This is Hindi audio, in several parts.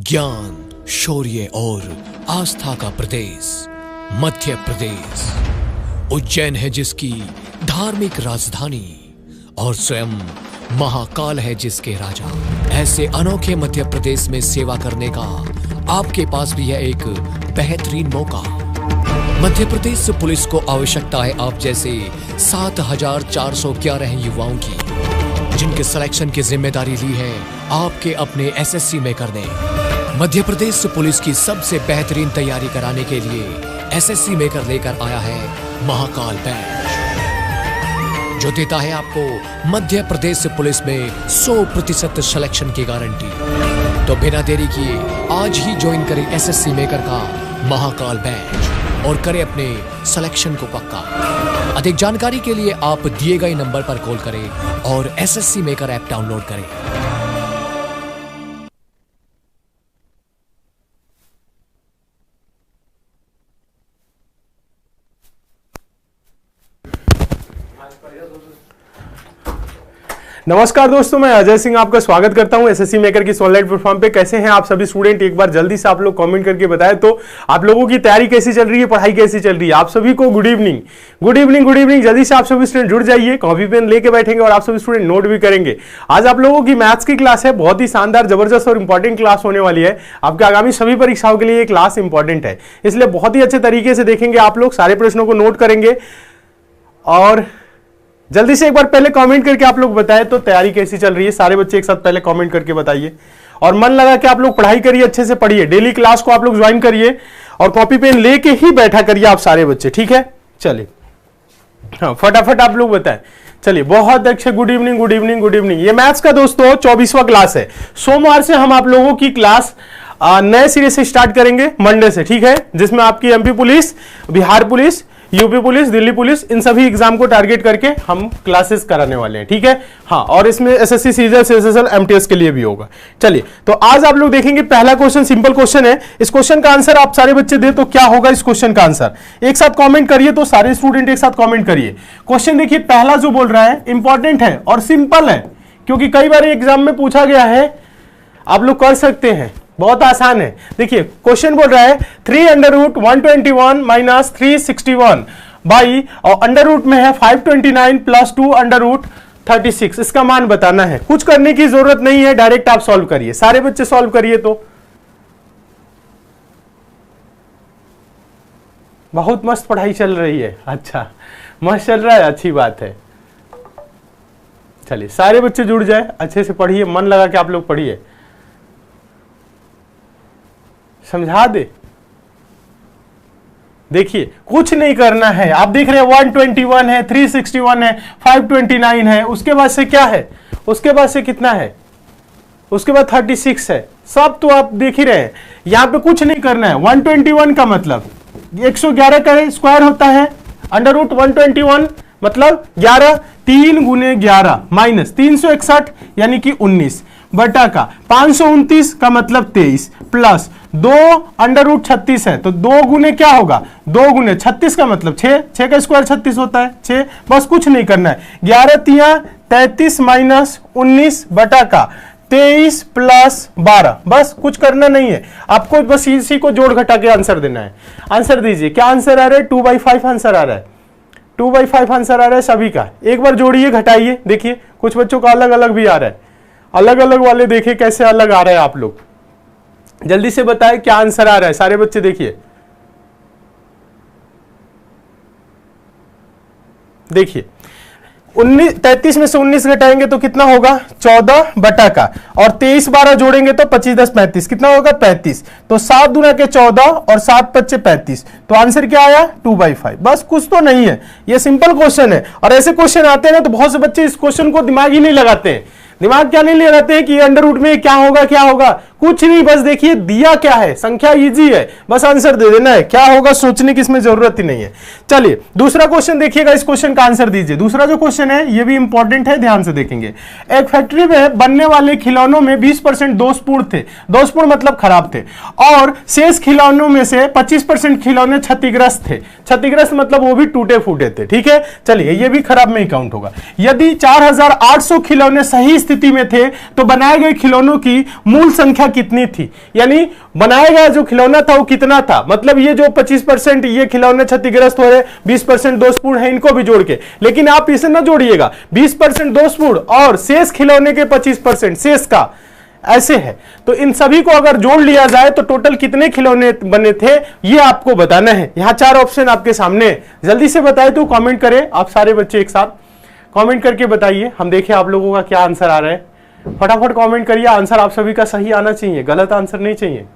ज्ञान, शौर्य और आस्था का प्रदेश मध्य प्रदेश। उज्जैन है जिसकी धार्मिक राजधानी और स्वयं महाकाल है जिसके राजा। ऐसे अनोखे मध्य प्रदेश में सेवा करने का आपके पास भी है एक बेहतरीन मौका। मध्य प्रदेश पुलिस को आवश्यकता है आप जैसे 7,411 युवाओं की, जिनके सिलेक्शन की जिम्मेदारी ली है आपके अपने एसएससी मेकर ने। मध्य प्रदेश पुलिस की सबसे बेहतरीन तैयारी कराने के लिए एसएससी मेकर लेकर आया है महाकाल बैच, जो देता है आपको मध्य प्रदेश पुलिस में 100% सिलेक्शन की गारंटी। तो बिना देरी किए आज ही ज्वाइन करें एसएससी मेकर का महाकाल बैच और करें अपने सिलेक्शन को पक्का। अधिक जानकारी के लिए आप दिए गए नंबर पर कॉल करें और एसएससी मेकर ऐप डाउनलोड करें। नमस्कार दोस्तों, मैं अजय सिंह आपका स्वागत करता हूं एसएससी मेकर की ऑनलाइन प्लेटफॉर्म पे। कैसे हैं आप सभी स्टूडेंट? एक बार जल्दी से आप लोग कमेंट करके बताएं तो आप लोगों की तैयारी कैसी चल रही है, पढ़ाई कैसी चल रही है। आप सभी को good evening, good evening, good evening. जल्दी से आप सभी स्टूडेंट जुड़ जाइए, कॉपी पेन लेके बैठेंगे और आप सभी स्टूडेंट नोट भी करेंगे। आज आप लोगों की मैथ्स की क्लास है, बहुत ही शानदार, जबरदस्त और इंपॉर्टेंट क्लास होने वाली है। आपके आगामी सभी परीक्षाओं के लिए ये क्लास इंपॉर्टेंट है, इसलिए बहुत ही अच्छे तरीके से देखेंगे आप लोग, सारे प्रश्नों को नोट करेंगे। और जल्दी से एक बार पहले कमेंट करके आप लोग बताएं तो तैयारी कैसी चल रही है। सारे बच्चे एक साथ पहले कमेंट करके बताइए और मन लगा कि आप लोग पढ़ाई करिए, अच्छे से पढ़िए। डेली क्लास को आप लोग ज्वाइन करिए और कॉपी पेन लेके ही बैठा करिए आप सारे बच्चे, ठीक है? चलिए हाँ, फटाफट आप लोग बताएं। चलिए, बहुत अच्छे, good evening, good evening, good evening. ये मैथ्स का दोस्तों 24वां क्लास है। सोमवार से हम आप लोगों की क्लास नए सिरे से स्टार्ट करेंगे, मंडे से, ठीक है? जिसमें आपकी MP police, Bihar police, UP police, Delhi police, इन सभी एग्जाम को टारगेट करके हम क्लासेस कराने वाले हैं, ठीक है? हाँ, और इसमें एसएससी, सीजीएल, एसएसएल, एमटीएस के लिए भी होगा। चलिए, तो आज आप लोग देखेंगे पहला क्वेश्चन, सिंपल क्वेश्चन है। इस क्वेश्चन का आंसर आप सारे बच्चे दे तो क्या होगा इस क्वेश्चन का आंसर? एक साथ कमेंट करिए, तो सारे स्टूडेंट एक साथ कमेंट करिए। क्वेश्चन देखिए, पहला जो बोल रहा है इंपॉर्टेंट है और सिंपल है, क्योंकि कई बार एग्जाम में पूछा गया है, आप लोग कर सकते हैं, बहुत आसान है। देखिए, क्वेश्चन बोल रहा है 3√121 - 361 बाई, और अंडर रूट में है 529 + 2√36। इसका मान बताना है। कुछ करने की जरूरत नहीं है, डायरेक्ट आप सॉल्व करिए। सारे बच्चे सॉल्व करिए। तो बहुत मस्त पढ़ाई चल रही है। अच्छा, मस्त चल रहा है, अच्छी बात है। चलिए, सारे बच्चे जुड़ जाए, अच्छे से पढ़िए, मन लगा के आप लोग पढ़िए। समझा दे। देखिए, कुछ नहीं करना है। आप देख रहे हैं 121 है, 361 है, 529 है, उसके बाद से क्या है, उसके बाद से कितना है, उसके बाद 36 है। सब तो आप देख ही रहे हैं, यहां पे कुछ नहीं करना है। 121 का मतलब 111 का स्क्वायर होता है, √121 मतलब 11, 3 × 11 - 361 यानी कि 19 बटा का 529 का मतलब 23 प्लस 2 √36 है, तो 2 गुने क्या होगा, 2 गुने 36 का मतलब 6, 6 का स्क्वायर 36 होता है, 6। बस कुछ नहीं करना है। 11 तिया 33 - 19 बटा का 23 + 12। बस कुछ करना नहीं है आपको, बस इसी को जोड़ घटा के आंसर देना है। आंसर दीजिए, क्या आंसर आ रहा है? 2/5 आंसर आ रहा है, 2/5 आंसर आ रहा है सभी का। एक बार जोड़िए, घटाइए, देखिए कुछ बच्चों का अलग अलग भी आ रहा है। अलग अलग वाले देखिए कैसे अलग आ रहा है। आप लोग जल्दी से बताएं क्या आंसर आ रहा है, सारे बच्चे देखिए। देखिए, 33 में से 19 घटाएंगे तो कितना होगा, 14 बटा का, और 23 12 जोड़ेंगे तो 25 10 35, कितना होगा, 35। तो 7 दूना के 14 और 7 5 35, तो आंसर क्या आया, 2/5। बस कुछ तो नहीं है, ये सिंपल क्वेश्चन है। और ऐसे क्वेश्चन आते हैं ना, तो बहुत से बच्चे इस क्वेश्चन को दिमाग ही नहीं लगाते हैं। दिमाग क्या नहीं लगाते हैं कि अंडर रूट में क्या होगा, क्या होगा, कुछ नहीं। बस देखिए दिया क्या है, संख्या इजी है, बस आंसर दे देना है। क्या होगा सोचने की इसमें जरूरत ही नहीं है। चलिए, दूसरा क्वेश्चन देखिएगा, इस क्वेश्चन का आंसर दीजिए। दूसरा जो क्वेश्चन है ये भी इंपॉर्टेंट है, ध्यान से देखेंगे। एक फैक्ट्री में बनने वाले खिलौनों में 20% दोषपूर्ण थे, दोषपूर्ण मतलब खराब थे, और शेष खिलौनों में से 25% खिलौने क्षतिग्रस्त थे। क्षतिग्रस्त मतलब वो भी टूटे फूटे थे, ठीक है? चलिए, ये भी खराब में ही काउंट होगा। यदि 4800 खिलौने सही स्थिति में थे तो बनाए गए खिलौनों की मूल संख्या कितनी थी, यानी बनाया गया जो खिलौना था वो कितना था, मतलब ये जो 25% ये खिलौने क्षतिग्रस्त हो रहे, 20% दोषपूर्ण है, इनको भी जोड़ के, लेकिन आप इसे ना जोड़िएगा, 20% दोषपूर्ण और शेष खिलौने के 25% शेष का, ऐसे है। तो इन सभी को अगर जोड़ लिया जाए तो टोटल कितने खिलौने बने थे ये आपको बताना है। यहां 4 ऑप्शन आपके सामने, जल्दी से बताए तो कमेंट करें आप सारे बच्चे एक साथ कमेंट करके बताइए, हम देखें आप लोगों का क्या आंसर आ रहा है। फटाफट कमेंट करिए, आंसर आप सभी का सही आना चाहिए, गलत आंसर नहीं चाहिए।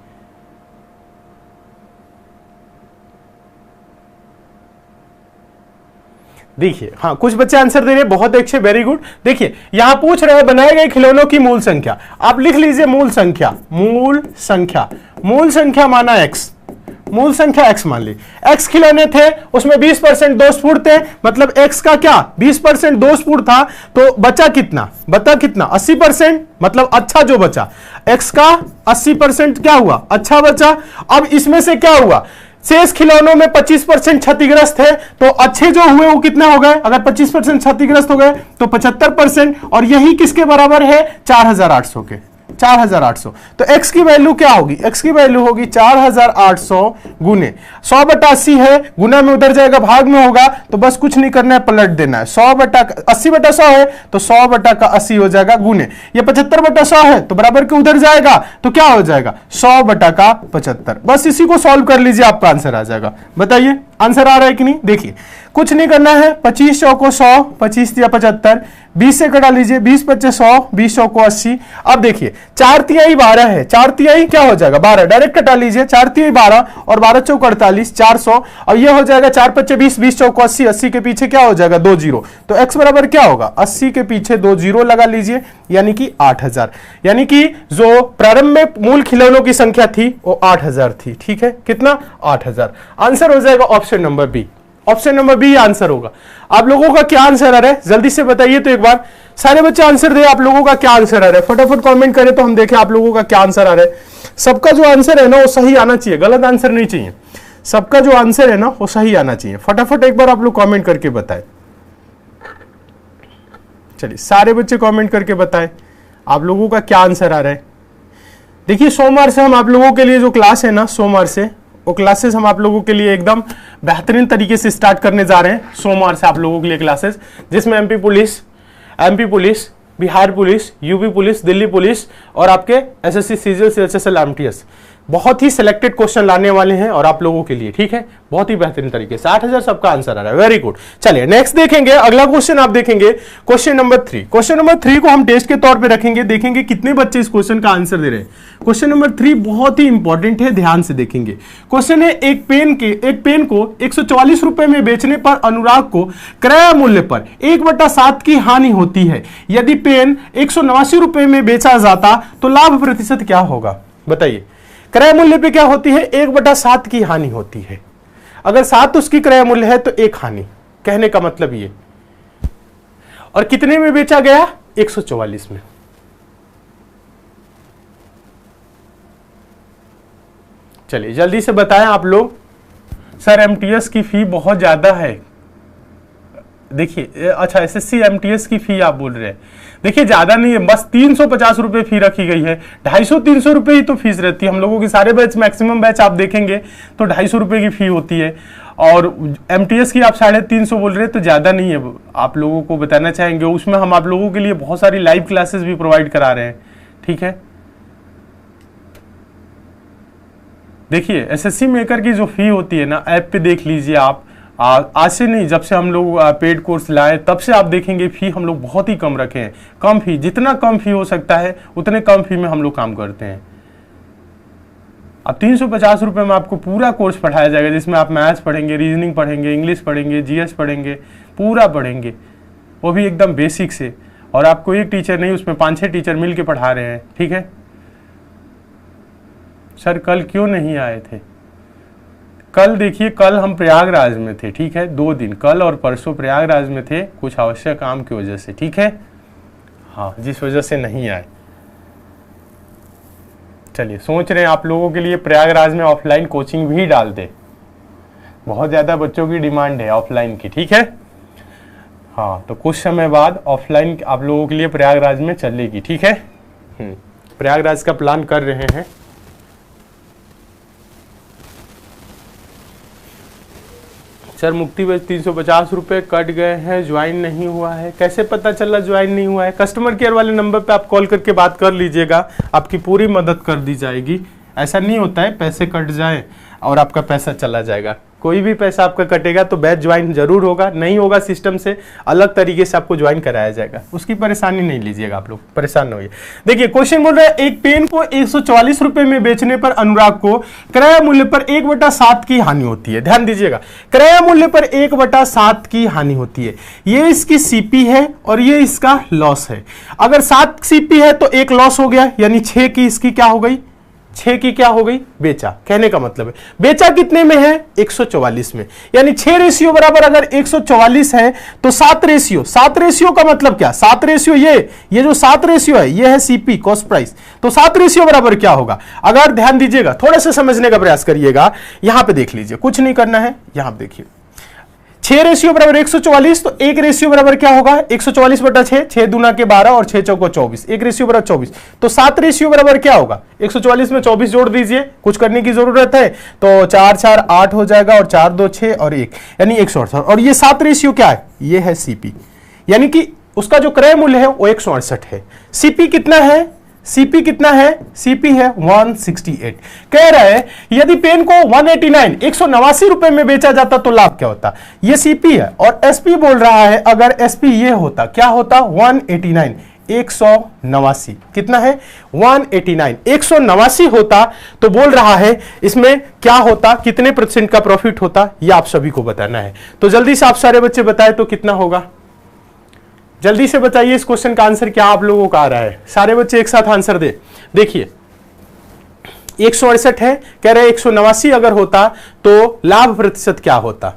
देखिए, हाँ कुछ बच्चे आंसर दे रहे हैं, बहुत अच्छे, वेरी गुड। देखिए यहां पूछ रहे हैं बनाए गए खिलौनों की मूल संख्या, आप लिख लीजिए मूल संख्या, मूल संख्या, मूल संख्या माना x, मूल संख्या x मान ली, x खिलौने थे उसमें 20% दोषपूर्ण थे, मतलब x का क्या 20% दोषपूर्ण था, तो बचा कितना, बता कितना 80%, मतलब अच्छा जो बचा, x का 80% क्या हुआ, अच्छा बचा। अब इसमें से क्या हुआ, शेष खिलौनों में 25% क्षतिग्रस्त है, तो अच्छे जो हुए वो कितना हो गए, अगर 25% क्षतिग्रस्त हो गए तो 75%, और यही किसके बराबर है 4800 के, 4800। तो x की वैल्यू क्या होगी, x की वैल्यू होगी 4800 गुने 100/80 है, गुना में उधर जाएगा भाग में होगा, तो बस कुछ नहीं करना है पलट देना है, 80/100 है तो 100/80 हो जाएगा, गुने ये 75/100 है तो बराबर के उधर जाएगा तो क्या हो जाएगा 100/75। बस इसी को सॉल्व कर लीजिए, आपका आंसर आ जाएगा। बताइए आंसर आ रहा है कि नहीं। देखिए कुछ नहीं करना है, 25 चौको 100, 25 दिया 75, 20 से कटा लीजिए, 20 पच्चे 100, 20 चौको 80। अब देखिए 4 तिहाई 12 है, 4 तिहाई क्या हो जाएगा 12, डायरेक्ट कटा लीजिए, 4 तिहाई 12 और 12 चौक 48, 400, और ये हो जाएगा 4 पच्चे 20, 20 चौको 80, 80 के पीछे क्या हो जाएगा 2 जीरो, तो x बराबर क्या होगा 80 के पीछे 2 जीरो लगा लीजिए, यानी कि 8000, यानी कि जो प्रारंभ में मूल खिलौनों की संख्या थी वो 8000 थी। ठीक है, कितना 8000, आंसर हो जाएगा option number B, option number B answer होगा। आप लोगों का क्या आंसर आ रहा है जल्दी से बताइए तो एक बार, सारे बच्चे आंसर दे, आप लोगों का क्या आंसर आ रहा है, फटाफट कमेंट करें तो हम देखें आप लोगों का क्या आंसर आ रहा है। सबका जो आंसर है ना वो सही आना चाहिए, गलत आंसर नहीं चाहिए, सबका जो आंसर है ना वो सही आना चाहिए। फटाफट एक बार आप लोग कमेंट करके बताएं, चलिए सारे बच्चे कमेंट करके बताएं आप लोगों का क्या आंसर आ रहा है। देखिए सोमवार से हम आप लोगों के लिए जो क्लास है ना, सोमवार से वो क्लासेस हम आप लोगों के लिए एकदम बेहतरीन तरीके से स्टार्ट करने जा रहे हैं। सोमवार से आप लोगों के लिए क्लासेस, जिसमें MP police, Bihar police, UP police, Delhi police और आपके एसएससी सीजीएल, सीएचएसएल, एमटीएस, बहुत ही सिलेक्टेड क्वेश्चन लाने वाले हैं और आप लोगों के लिए, ठीक है, बहुत ही बेहतरीन तरीके से। 8000 सबका आंसर आ रहा है, वेरी गुड। चलिए नेक्स्ट देखेंगे, अगला क्वेश्चन आप देखेंगे क्वेश्चन नंबर 3। क्वेश्चन नंबर 3 को हम टेस्ट के तौर पे रखेंगे, देखेंगे कितने बच्चे इस क्वेश्चन का आंसर दे रहे हैं। क्वेश्चन नंबर 3 बहुत ही इंपॉर्टेंट है, ध्यान से देखेंगे। क्वेश्चन है एक पेन को 144 रुपए में बेचने पर अनुराग को क्रय मूल्य पर 1/7 की हानि होती है। यदि पेन 189 रुपए में बेचा जाता तो लाभ प्रतिशत क्या होगा, बताइए। क्रय मूल्य पे क्या होती है 1/7 की हानि होती है, अगर 7 उसकी क्रय मूल्य है तो 1 हानि, कहने का मतलब ये। और कितने में बेचा गया 144 में। चलिए जल्दी से बताएं आप लोग। सर एमटीएस की फी बहुत ज्यादा है, देखिए अच्छा एसएससी एमटीएस की फी आप बोल रहे हैं, देखिए ज्यादा नहीं है, बस 350 रुपए फी रखी गई है। 250-300 रुपए ही तो फीस रहती है हम लोगों की, सारे बैच मैक्सिमम बैच आप देखेंगे तो 250 रुपए की फी होती है, और एमटीएस की आप 350 बोल रहे हैं तो ज्यादा नहीं है। आप लोगों को बताना चाहेंगे उसमें हम आप लोगों के लिए बहुत सारी लाइव क्लासेस भी प्रोवाइड करा रहे हैं, ठीक है। देखिए एसएससी मेकर की जो फी होती है ना, ऐप पे देख लीजिए आप, आज से नहीं, जब से हम लोग पेड कोर्स लाए तब से आप देखेंगे फी हम लोग बहुत ही कम रखे हैं। कम फी, जितना कम फी हो सकता है उतने कम फी में हम लोग काम करते हैं। अब 350 रुपए में आपको पूरा कोर्स पढ़ाया जाएगा, जिसमें आप मैथ्स पढ़ेंगे, रीजनिंग पढ़ेंगे, इंग्लिश पढ़ेंगे, जीएस पढ़ेंगे, पूरा पढ़ेंगे, वो भी एकदम बेसिक से। और आपको एक टीचर नहीं, उसमें 5-6 टीचर मिल के पढ़ा रहे हैं, ठीक है। सर कल क्यों नहीं आए थे? कल देखिए, कल हम प्रयागराज में थे, ठीक है, 2 दिन, कल और परसों प्रयागराज में थे कुछ आवश्यक काम की वजह से, ठीक है, हाँ, जिस वजह से नहीं आए। चलिए सोच रहे हैं आप लोगों के लिए प्रयागराज में ऑफलाइन कोचिंग भी डाल दे, बहुत ज़्यादा बच्चों की डिमांड है ऑफलाइन की, ठीक है। हाँ, तो कुछ समय बाद ऑफलाइन आप लोगों के लिए प्रयागराज में चलेगी, ठीक है। प्रयागराज का प्लान कर रहे हैं। सर मुक्ति वेज 350 रुपये कट गए हैं, ज्वाइन नहीं हुआ है। कैसे पता चला ज्वाइन नहीं हुआ है? कस्टमर केयर वाले नंबर पे आप कॉल करके बात कर लीजिएगा, आपकी पूरी मदद कर दी जाएगी। ऐसा नहीं होता है पैसे कट जाए और आपका पैसा चला जाएगा। कोई भी पैसा आपका कटेगा तो बैच ज्वाइन जरूर होगा, नहीं होगा सिस्टम से अलग तरीके से आपको ज्वाइन कराया जाएगा। उसकी परेशानी नहीं लीजिएगा, आप लोग परेशान न होइए। देखिए क्वेश्चन बोल रहा है, एक पेन को 144 रुपए में बेचने पर अनुराग को क्रय मूल्य पर 1/7 की हानि होती है। ध्यान दीजिएगा, क्रय मूल्य पर 1/7 की हानि होती है। ये इसकी सीपी है और ये इसका लॉस है। अगर 7 सीपी है तो 1 लॉस हो गया, यानी 6 की इसकी क्या हो गई, 6 की क्या हो गई, बेचा। कहने का मतलब है बेचा कितने में है, 144 में। यानी 6 रेशियो बराबर अगर 144 है तो 7 रेशियो का मतलब क्या, 7 रेशियो ये जो 7 रेशियो है ये है सीपी कॉस्ट प्राइस। तो 7 रेशियो बराबर क्या होगा, अगर ध्यान दीजिएगा थोड़ा सा समझने का प्रयास करिएगा। यहां पे देख लीजिए, कुछ नहीं करना है, यहां पे देखिए 6 रेशियो बराबर 144, तो 1 रेशियो बराबर क्या होगा, 144/6, 6 दूना के 12 और 6 चौको 24, 1 रेशियो बराबर 24। तो 7 रेशियो बराबर क्या होगा, 144 में 24 जोड़ दीजिए, कुछ करने की जरूरत है तो 4 4 8 हो जाएगा और 4 2 6 और 1 यानी 168। और ये 7 रेशियो क्या है, ये है सीपी, यानी कि उसका जो क्रय मूल्य है वो 168 है। सीपी कितना है, सीपी कितना है, सीपी है 168। कह रहा है यदि पेन को 189 रुपए में बेचा जाता तो लाभ क्या होता। ये सीपी है और एसपी बोल रहा है, अगर एसपी ये होता क्या होता, 189 189 कितना है 189 189 होता तो बोल रहा है इसमें क्या होता, कितने % का प्रॉफिट होता, ये आप सभी को बताना है। तो जल्दी से आप सारे बच्चे बताएं तो कितना होगा, जल्दी से बताइए इस क्वेश्चन का आंसर क्या आप लोगों का आ रहा है। सारे बच्चे एक साथ आंसर दे। देखिए 168 है, कह रहे 189 अगर होता तो लाभ प्रतिशत क्या होता।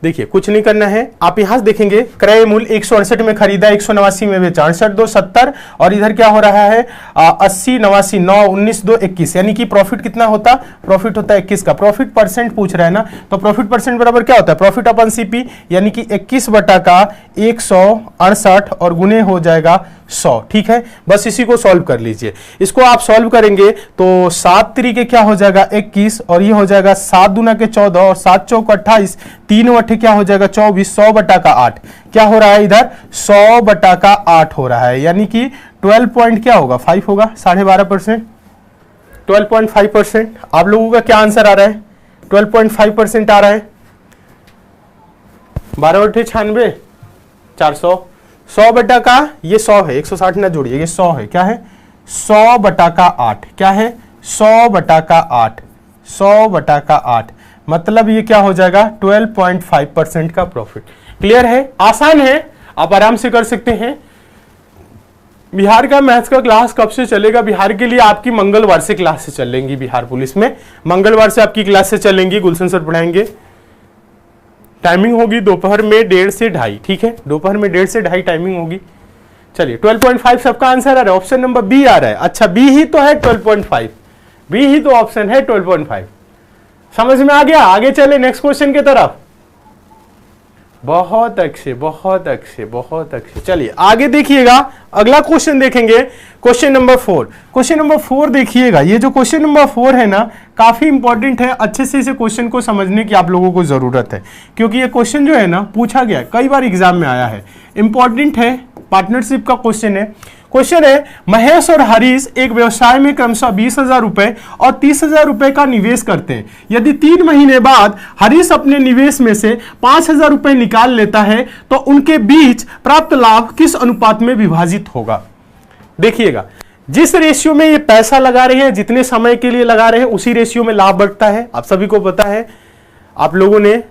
देखिए कुछ नहीं करना है, आप यहां से देखेंगे क्रय मूल्य 168 में खरीदा, 189 में बेचा, 68 2 70 और इधर क्या हो रहा है 80 89 9 19 2 21, यानी कि प्रॉफिट कितना होता, प्रॉफिट होता है 21 का। प्रॉफिट परसेंट पूछ रहा है ना, तो प्रॉफिट परसेंट बराबर क्या होता है, प्रॉफिट अपन सीपी, यानी कि 21/168 और गुने हो जाएगा 100। ठीक है, बस इसी को सॉल्व कर लीजिए। इसको आप सॉल्व करेंगे तो 7 तरीके क्या हो जाएगा 21 और ये हो जाएगा 7 दूना के 14 और 7 चौक 28, 3 वट्ठे क्या हो जाएगा 24, 100/8 क्या हो रहा है इधर 100/8 हो रहा है, यानी कि 12 पॉइंट क्या होगा 5 होगा, 12.5%, 12.5%। आप लोगों का क्या आंसर आ रहा है, 12.5% आ रहा है। 12 वट्ठे 96 400, 100 का ये 100 है, 160 ना जोड़िए, ये 100 है, क्या है 100/8, क्या है 100/8, 100/8 मतलब ये क्या हो जाएगा 12.5% का प्रॉफिट। क्लियर है, आसान है, आप आराम से कर सकते हैं। बिहार का मैथ्स का क्लास कब से चलेगा, बिहार के लिए आपकी मंगलवार से क्लास से चलेंगी, बिहार पुलिस में मंगलवार से आपकी क्लास से चलेंगी, गुलशन सर पढ़ाएंगे। टाइमिंग होगी दोपहर में 1:30 से 2:30, ठीक है, दोपहर में 1:30 से 2:30 टाइमिंग होगी। चलिए 12.5 सबका आंसर आ रहा है, ऑप्शन नंबर बी आ रहा है। अच्छा बी ही तो है 12.5, बी ही तो ऑप्शन है 12.5। समझ में आ गया, आगे चले नेक्स्ट क्वेश्चन की तरफ। बहुत अच्छे बहुत अच्छे बहुत अच्छे। चलिए आगे देखिएगा, अगला क्वेश्चन देखेंगे, क्वेश्चन नंबर 4। क्वेश्चन नंबर 4 देखिएगा, ये जो क्वेश्चन नंबर 4 है ना काफी इंपॉर्टेंट है, अच्छे से इसे क्वेश्चन को समझने की आप लोगों को जरूरत है, क्योंकि ये क्वेश्चन जो है ना पूछा गया कई बार एग्जाम में आया है, इंपॉर्टेंट है, पार्टनरशिप का क्वेश्चन है। क्वेश्चन है महेश और हरीश एक व्यवसाय में क्रमशः 20,000 रुपए और 30,000 रुपए का निवेश करते हैं। यदि 3 महीने बाद हरीश अपने निवेश में से 5,000 रुपए निकाल लेता है तो उनके बीच प्राप्त लाभ किस अनुपात में विभाजित होगा। देखिएगा जिस रेशियो में ये पैसा लगा रहे हैं, जितने समय के लिए लगा रहे हैं, उसी रेशियो में लाभ बढ़ता है। आप सभी को पता है, आप लोगों ने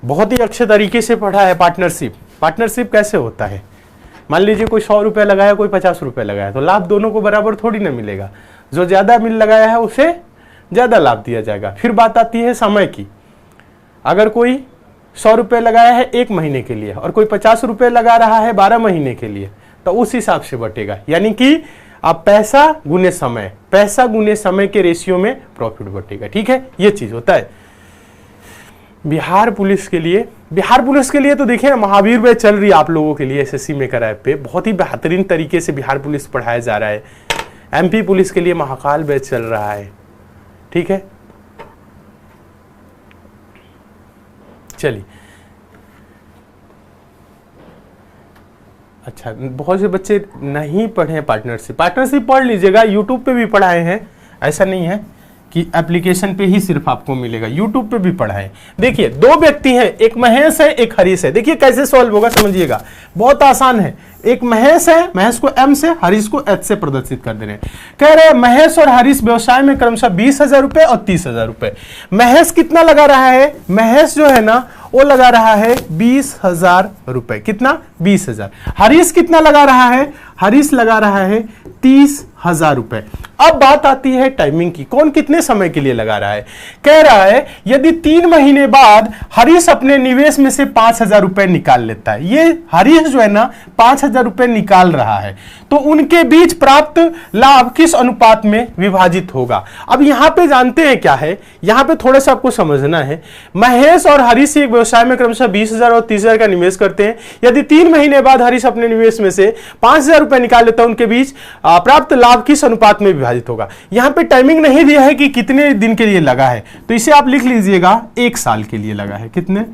बहुत ही अच्छे तरीके से पढ़ा है पार्टनरशिप। पार्टनरशिप कैसे होता है, मान लीजिए कोई 100 रुपए लगाया, कोई 50 रुपए लगाया, तो लाभ दोनों को बराबर थोड़ी ना मिलेगा। जो ज्यादा मिल लगाया है उसे ज्यादा लाभ दिया जाएगा। फिर बात आती है समय की, अगर कोई 100 रुपए लगाया है 1 महीने के लिए और कोई 50 रुपए लगा रहा है 12 महीने के लिए, तो उस हिसाब से बटेगा। यानी कि आप पैसा गुने समय, पैसा गुने समय के रेशियो में प्रॉफिट बटेगा। ठीक है, ये चीज होता है। बिहार पुलिस के लिए तो देखिए महावीर बैच चल रही है आप लोगों के लिए एसएससी मेकर ऐप पे, बहुत ही बेहतरीन तरीके से बिहार पुलिस पढ़ाया जा रहा है। एमपी पुलिस के लिए महाकाल बैच चल रहा है, ठीक है। चलिए, अच्छा बहुत से बच्चे नहीं पढ़े पार्टनरशिप पढ़ लीजिएगा, यूट्यूब पे भी पढ़ाए हैं, ऐसा नहीं है कि एप्लीकेशन पे ही सिर्फ आपको मिलेगा, यूट्यूब पे भी पढ़ाए। देखिए दो व्यक्ति हैं, एक महेश है एक हरीश है। देखिए कैसे सॉल्व होगा समझिएगा, बहुत आसान है। एक महेश है, महेश को एम से, हरीश को एच से प्रदर्शित कर दे रहे हैं। कह रहे हैं महेश और हरीश व्यवसाय में क्रमशः 20,000 रुपए और 30,000 रुपए। महेश कितना लगा रहा है, महेश जो है ना वो लगा रहा है 20,000 रुपए। कितना? 20,000। हरीश कितना लगा रहा है, हरीश लगा रहा है 30,000 रुपए। अब बात आती है टाइमिंग की, कौन कितने समय के लिए लगा रहा है। कह रहा है यदि 3 महीने बाद हरीश अपने निवेश में से 5,000 रुपए निकाल लेता है, ये हरीश जो है ना 5,000 रुपए निकाल रहा है, तो उनके बीच प्राप्त लाभ किस अनुपात में विभाजित होगा। अब यहां पे जानते हैं क्या है, यहां पे थोड़ा सा आपको समझना है। महेश और हरीश एक व्यवसाय में क्रमशः 20,000 और 30,000 का निवेश करते हैं। यदि 3 महीने बाद हरीश अपने निवेश में से 5,000 रुपए निकाल लेता है, उनके बीच प्राप्त लाभ किस अनुपात में विभाजित होगा। यहां पे टाइमिंग नहीं दिया है कि कितने दिन के लिए लगा है, तो इसे आप लिख लीजिएगा 1 साल के लिए लगा है। कितने?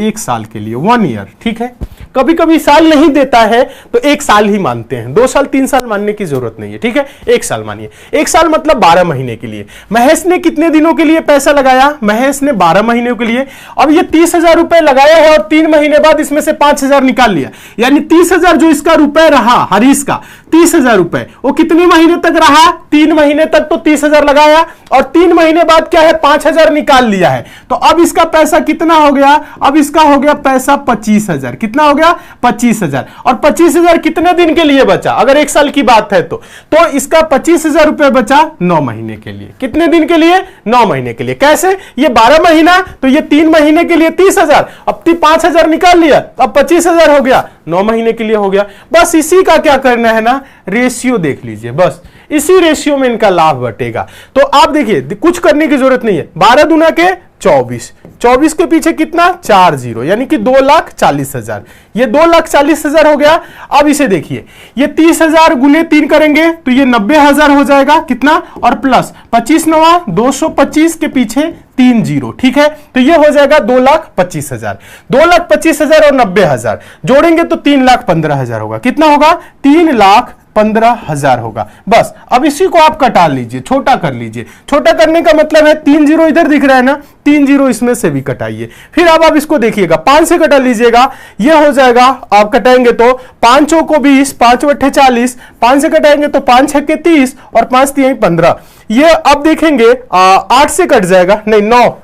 1 साल के लिए, 1 ईयर, ठीक है। कभी कभी साल नहीं देता है तो 1 साल ही मानते हैं, 2 साल 3 साल मानने की जरूरत नहीं है, ठीक है। 1 साल मानिए, 1 साल मतलब 12 महीने के लिए। महेश ने कितने दिनों के लिए पैसा लगाया, महेश ने 12 महीनों के लिए। अब ये 30,000 रुपए लगाया है और 3 महीने बाद इसमें से 5,000 निकाल लिया, यानी 30,000 जो इसका रुपए रहा हरीश का 30,000 रुपए, वो कितने महीने तक रहा, 3 महीने तक तो 30,000 लगाया और 3 महीने बाद क्या है 5,000 निकाल लिया है। तो अब इसका पैसा कितना हो गया, अब इसका हो गया पैसा 25,000। कितना हो गया? 25,000। और 25,000 कितने दिन के लिए बचा, अगर 1 साल की बात है तो इसका 25,000 रुपए बचा 9 महीने के लिए। कितने दिन के लिए? 9 महीने के लिए। कैसे? ये 12 महीना, तो ये 3 महीने के लिए 30,000, अब 5,000 निकाल लिया, अब 25,000 हो गया, 9 महीने के लिए हो गया। बस इसी का क्या करना है ना, रेशियो देख लीजिए, बस इसी रेशियो में इनका लाभ बटेगा। तो आप देखिए कुछ करने की जरूरत नहीं है। 12 दूना के 24, 24 के पीछे कितना 4 जीरो, यानी कि 2,40,000। ये 2,40,000 हो गया। अब इसे देखिए, ये 30,000 गुने 3 करेंगे तो ये 90,000 हो जाएगा। कितना? और प्लस 25 नवा 225 के पीछे 3 जीरो, ठीक है। तो ये हो जाएगा 2,25,000। 2,25,000 और 90,000 जोड़ेंगे तो 3,15,000 होगा। कितना होगा? 3,15,000 होगा। बस अब इसी को आप कटा लीजिए, छोटा कर लीजिए। छोटा करने का मतलब है 3 जीरो इधर दिख रहा है ना, 3 जीरो इसमें से भी कटाइए। फिर अब आप इसको देखिएगा, 5 से कटा लीजिएगा, ये हो जाएगा। आप कटाएंगे तो 5 को 20, 5 × 40, 5 से कटाएंगे तो 5 × 30 और 5 × 3 15। ये अब देखेंगे 8 से कट जाएगा, नहीं 9,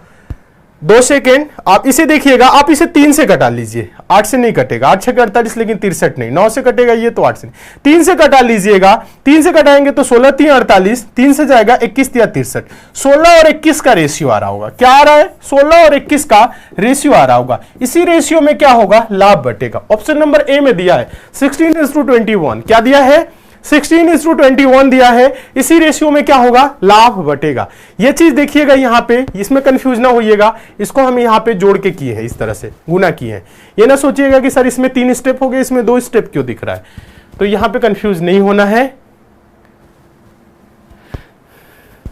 2 सेकेंड। आप इसे देखिएगा, आप इसे 3 से कटा लीजिए, 8 से नहीं कटेगा, 8 6 48, लेकिन 63 नहीं, 9 से कटेगा ये, तो 8 से नहीं, 3 से कटा लीजिएगा। 3 से कटाएंगे तो 16 3 48, 3 से जाएगा 21 3 63। 16 और 21 का रेशियो आ रहा होगा। क्या आ रहा है? 16 और 21 का रेशियो आ रहा होगा। इसी रेशियो में क्या होगा, लाभ बटेगा। ऑप्शन नंबर ए में दिया है 16:21। क्या दिया है? 16:21 दिया है। इसी रेशियो में क्या होगा, लाभ बटेगा। ये चीज देखिएगा यहां पे, इसमें कंफ्यूज ना होइएगा। इसको हम यहां पे जोड़ के किए हैं, इस तरह से गुना किए हैं। ये ना सोचिएगा कि सर इसमें 3 स्टेप हो गए, इसमें 2 स्टेप क्यों दिख रहा है, तो यहां पे कंफ्यूज नहीं होना है।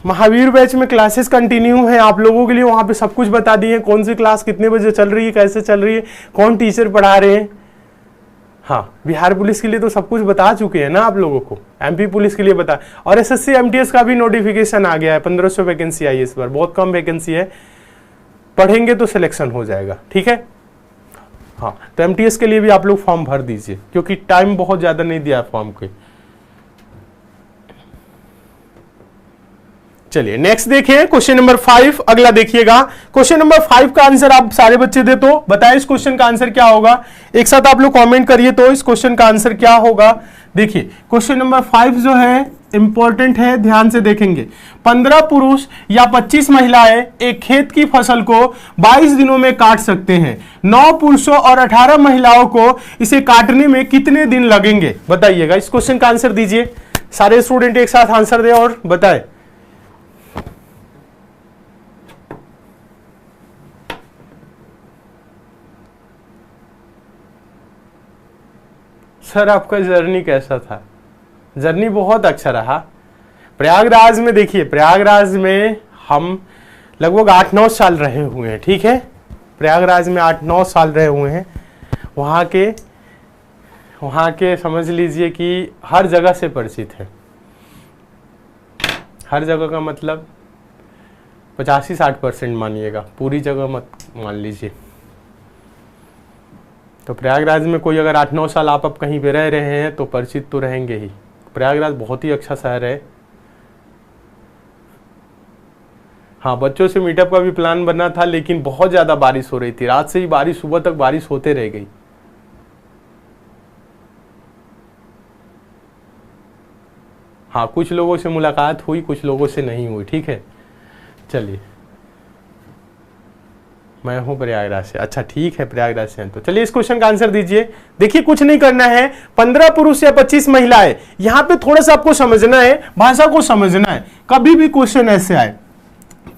महावीर बैच में क्लासेस कंटिन्यू है आप लोगों के लिए, वहां पे सब कुछ बता दिए, कौन सी क्लास कितने बजे चल रही है, कैसे चल रही है, कौन टीचर पढ़ा रहे हैं। हाँ, बिहार पुलिस के लिए तो सब कुछ बता चुके हैं ना आप लोगों को, एमपी पुलिस के लिए बता, और एसएससी एमटीएस का भी नोटिफिकेशन आ गया है। 1500 वैकेंसी आई है इस बार, बहुत कम वैकेंसी है, पढ़ेंगे तो सिलेक्शन हो जाएगा, ठीक है। हाँ, तो एमटीएस के लिए भी आप लोग फॉर्म भर दीजिए, क्योंकि टाइम बहुत ज्यादा नहीं दिया फॉर्म के। चलिए नेक्स्ट देखिए, क्वेश्चन नंबर 5 अगला देखिएगा। क्वेश्चन नंबर 5 का आंसर आप सारे बच्चे दे तो बताएं इस क्वेश्चन का आंसर क्या होगा। एक साथ आप लोग कमेंट करिए तो इस क्वेश्चन का आंसर क्या होगा। देखिए क्वेश्चन नंबर 5 जो है इंपॉर्टेंट है, ध्यान से देखेंगे। 15 पुरुष या 25 महिलाएं एक खेत की फसल को 22 दिनों में काट सकते हैं। 9 पुरुषों और 18 महिलाओं को इसे काटने में कितने दिन लगेंगे, बताइएगा। इस क्वेश्चन का आंसर दीजिए, सारे स्टूडेंट एक साथ आंसर दें और बताएं। सर आपका जर्नी कैसा था? जर्नी बहुत अच्छा रहा। प्रयागराज में देखिए, प्रयागराज में हम लगभग 8-9 साल रहे हुए हैं, ठीक है। प्रयागराज में 8-9 साल रहे हुए हैं। वहाँ के समझ लीजिए कि हर जगह से परिचित है। हर जगह का मतलब 85-60% मानिएगा, पूरी जगह मत मान लीजिए। तो प्रयागराज में कोई अगर 8-9 साल आप कहीं पे रह रहे हैं तो परिचित तो रहेंगे ही। प्रयागराज बहुत ही अच्छा शहर है। हाँ, बच्चों से मीटअप का भी प्लान बना था, लेकिन बहुत ज़्यादा बारिश हो रही थी। रात से ही बारिश, सुबह तक बारिश होते रह गई। हाँ, कुछ लोगों से मुलाकात हुई, कुछ लोगों से नहीं हुई, ठीक है। चलिए, मैं हूं प्रयागराज से। अच्छा ठीक है, प्रयागराज से हैं तो चलिए इस क्वेश्चन का आंसर दीजिए। देखिए कुछ नहीं करना है, 15 पुरुष या 25 महिलाएं। यहां पे थोड़ा सा आपको समझना है, भाषा को समझना है। कभी भी क्वेश्चन ऐसे आए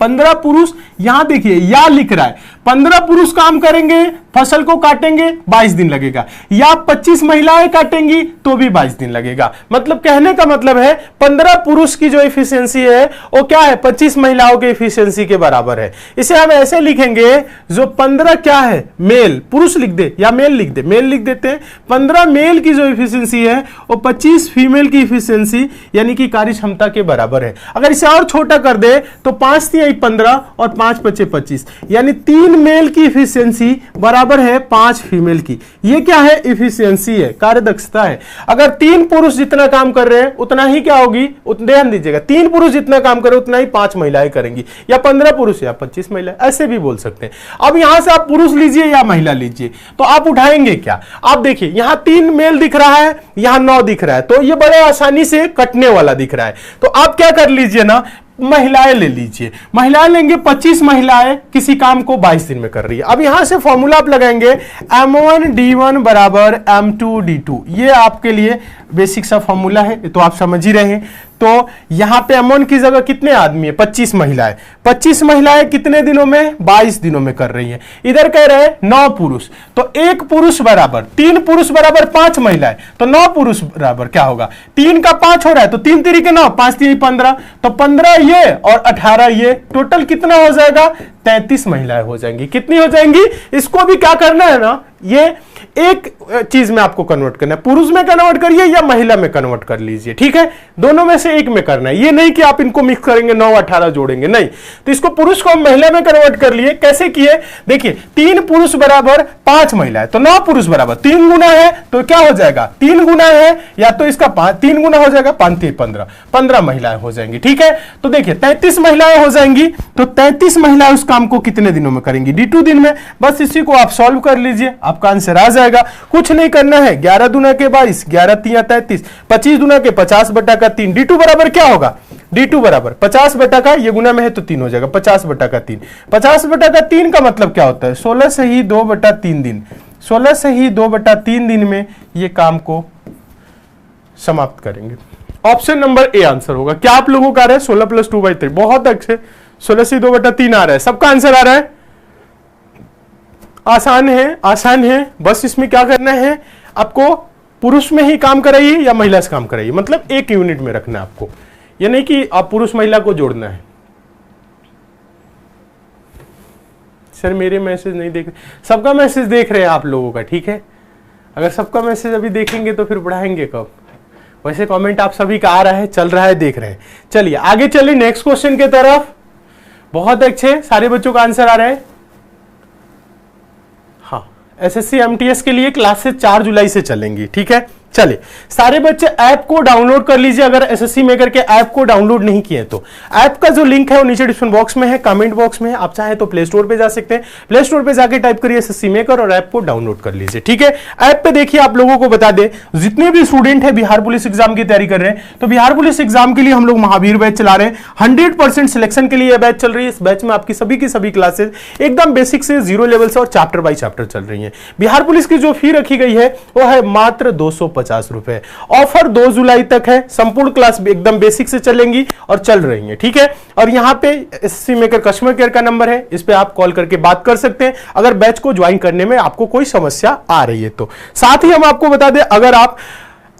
15 पुरुष, यहां देखिए या लिख रहा है 15 पुरुष काम करेंगे, फसल को काटेंगे 22 दिन लगेगा, या 25 महिलाएं काटेंगी तो भी 22 दिन लगेगा। मतलब कहने का मतलब है 15 पुरुष की जो एफिशिएंसी है वो क्या है, 25 महिलाओं की एफिशिएंसी के बराबर है। इसे हम ऐसे लिखेंगे, जो 15 क्या है, मेल, पुरुष लिख दे या मेल लिख दे, मेल लिख देते हैं। 15 मेल की जो एफिशिएंसी है वो 25 फीमेल की एफिशिएंसी यानी कि कार्य क्षमता के बराबर है। अगर इसे और छोटा कर दे तो 5 × 15 और 5 × 5 = 25, यानी 3 मेल की एफिशिएंसी बराबर है 5 फीमेल की। ये क्या है, एफिशिएंसी है, कार्यदक्षता है। अगर 3 पुरुष जितना काम कर रहे हैं उतना ही क्या होगी, ध्यान दीजिएगा, 3 पुरुष जितना काम कर रहे हैं उतना ही 5 महिलाएं करेंगी, या 15 पुरुष या 25 महिलाएं, ऐसे भी बोल सकते हैं। अब यहां से आप पुरुष लीजिए या महिला लीजिए, तो आप उठाएंगे क्या। आप देखिए यहां 3 मेल दिख रहा है, यहां 9 दिख रहा है, तो ये बड़े आसानी से कटने वाला दिख रहा है। तो आप क्या कर लीजिए ना, महिलाएं ले लीजिए। महिलाएं लेंगे, 25 महिलाएं किसी काम को 22 दिन में कर रही है। अब यहां से फॉर्मूला आप लगाएंगे M1D1 = M2D2। ये आपके लिए बेसिक सा फॉर्मूला है, तो आप समझ ही रहे हैं। तो यहां पे M1 की जगह कितने आदमी है, 25 महिलाएं। 25 महिलाएं कितने दिनों में, 22 दिनों में कर रही हैं। इधर कह रहे हैं 9 पुरुष, तो 1 पुरुष बराबर 3 पुरुष बराबर 5 महिलाएं, तो 9 पुरुष बराबर क्या होगा, 3 का 5 हो रहा है तो 3 × 3 = 9, 5 × 3 = 15, तो 15 ये और 18 ये, टोटल कितना हो जाएगा, 33 महिलाएं हो जाएंगी। कितनी हो जाएंगी, इसको भी क्या करना है ना, ये एक चीज में आपको कन्वर्ट करना है, पुरुष में कन्वर्ट करिए या महिला में कन्वर्ट कर लीजिए, ठीक है। दोनों में से एक में करना है, ये नहीं कि आप इनको मिक्स करेंगे 9-18 जोड़ेंगे, नहीं। तो इसको पुरुष को महिला में कन्वर्ट कर लिए। कैसे किए, देखिए 3 पुरुष बराबर 5 महिलाएं, तो 9 पुरुष बराबर 3 गुना है, तो क्या हो जाएगा, 3 गुना है, या तो इसका 3 गुना हो जाएगा, 5 × 3 = 15 महिलाएं हो जाएंगी, ठीक है। तो देखिए 33 महिलाएं हो जाएंगी, तो 33 महिलाएं उस काम को कितने दिनों में करेंगी, D2 दिन में। बस इसी को आप सॉल्व कर लीजिए, आपका आंसर आ जाएगा। कुछ नहीं करना है, 11 दूना के 22, 11 × 3 = 33, 25 दूना के 50/3। D2 बराबर क्या होगा, D2 बराबर 50 का, ये गुना में है तो 3 हो जाएगा, 50/3। 50/3 का मतलब क्या होता है, 16 से ही 2/3 दिन। 16 से ही 2/3 दिन में ये काम को समाप्त करेंगे। ऑप्शन नंबर ए आंसर होगा। क्या आप लोगों का आ रहा है, 16 + 2/3, बहुत अच्छे। 16 से 2/3 आ रहा है, सबका आंसर आ रहा है। आसान है, आसान है। बस इसमें क्या करना है, आपको पुरुष में ही काम कराइए या महिला से काम कराइए, मतलब एक यूनिट में रखना है आपको, ये नहीं कि आप पुरुष महिला को जोड़ना है। सर मेरे मैसेज नहीं देख रहे, सबका मैसेज देख रहे हैं आप लोगों का, ठीक है। अगर सबका मैसेज अभी देखेंगे तो फिर बढ़ाएंगे कब। वैसे कमेंट आप सभी का आ रहा है, चल रहा है, देख रहे हैं। चलिए आगे चलिए नेक्स्ट क्वेश्चन के तरफ। बहुत अच्छे, सारे बच्चों का आंसर आ रहा है। हाँ, SSC MTS के लिए क्लासेस 4 जुलाई से चलेंगी, ठीक है। चलिए सारे बच्चे ऐप को डाउनलोड कर लीजिए। अगर SSC मेकर के ऐप को डाउनलोड नहीं किए तो ऐप का जो लिंक है वो नीचे डिस्क्रिप्शन बॉक्स में है, कमेंट बॉक्स में है। आप चाहे तो प्ले स्टोर पे जा सकते हैं, प्ले स्टोर पे जाके टाइप करिए SSC मेकर और ऐप को डाउनलोड कर लीजिए, ठीक है। ऐप पे देखिए, आप लोगों को बता दें, जितने भी स्टूडेंट है बिहार पुलिस एग्जाम की तैयारी कर रहे हैं, तो बिहार पुलिस एग्जाम के लिए हम लोग महावीर बैच चला रहे हैं। 100% सिलेक्शन के लिए बैच चल रही है। इस बैच में आपकी सभी की सभी क्लासेस एकदम बेसिक से 0 लेवल से और चैप्टर बाय चैप्टर चल रही है। बिहार पुलिस की जो फी रखी गई है वो है मात्र 225 250 रुपए। ऑफर 2 जुलाई तक है, संपूर्ण क्लास एकदम बेसिक से चलेंगी और चल रही है, ठीक है। और यहाँ पे एसएससी मेकर कस्टमर केयर का नंबर है, इस पे आप कॉल करके बात कर सकते हैं अगर बैच को ज्वाइन करने में आपको कोई समस्या आ रही है तो। साथ ही हम आपको बता दें, अगर आप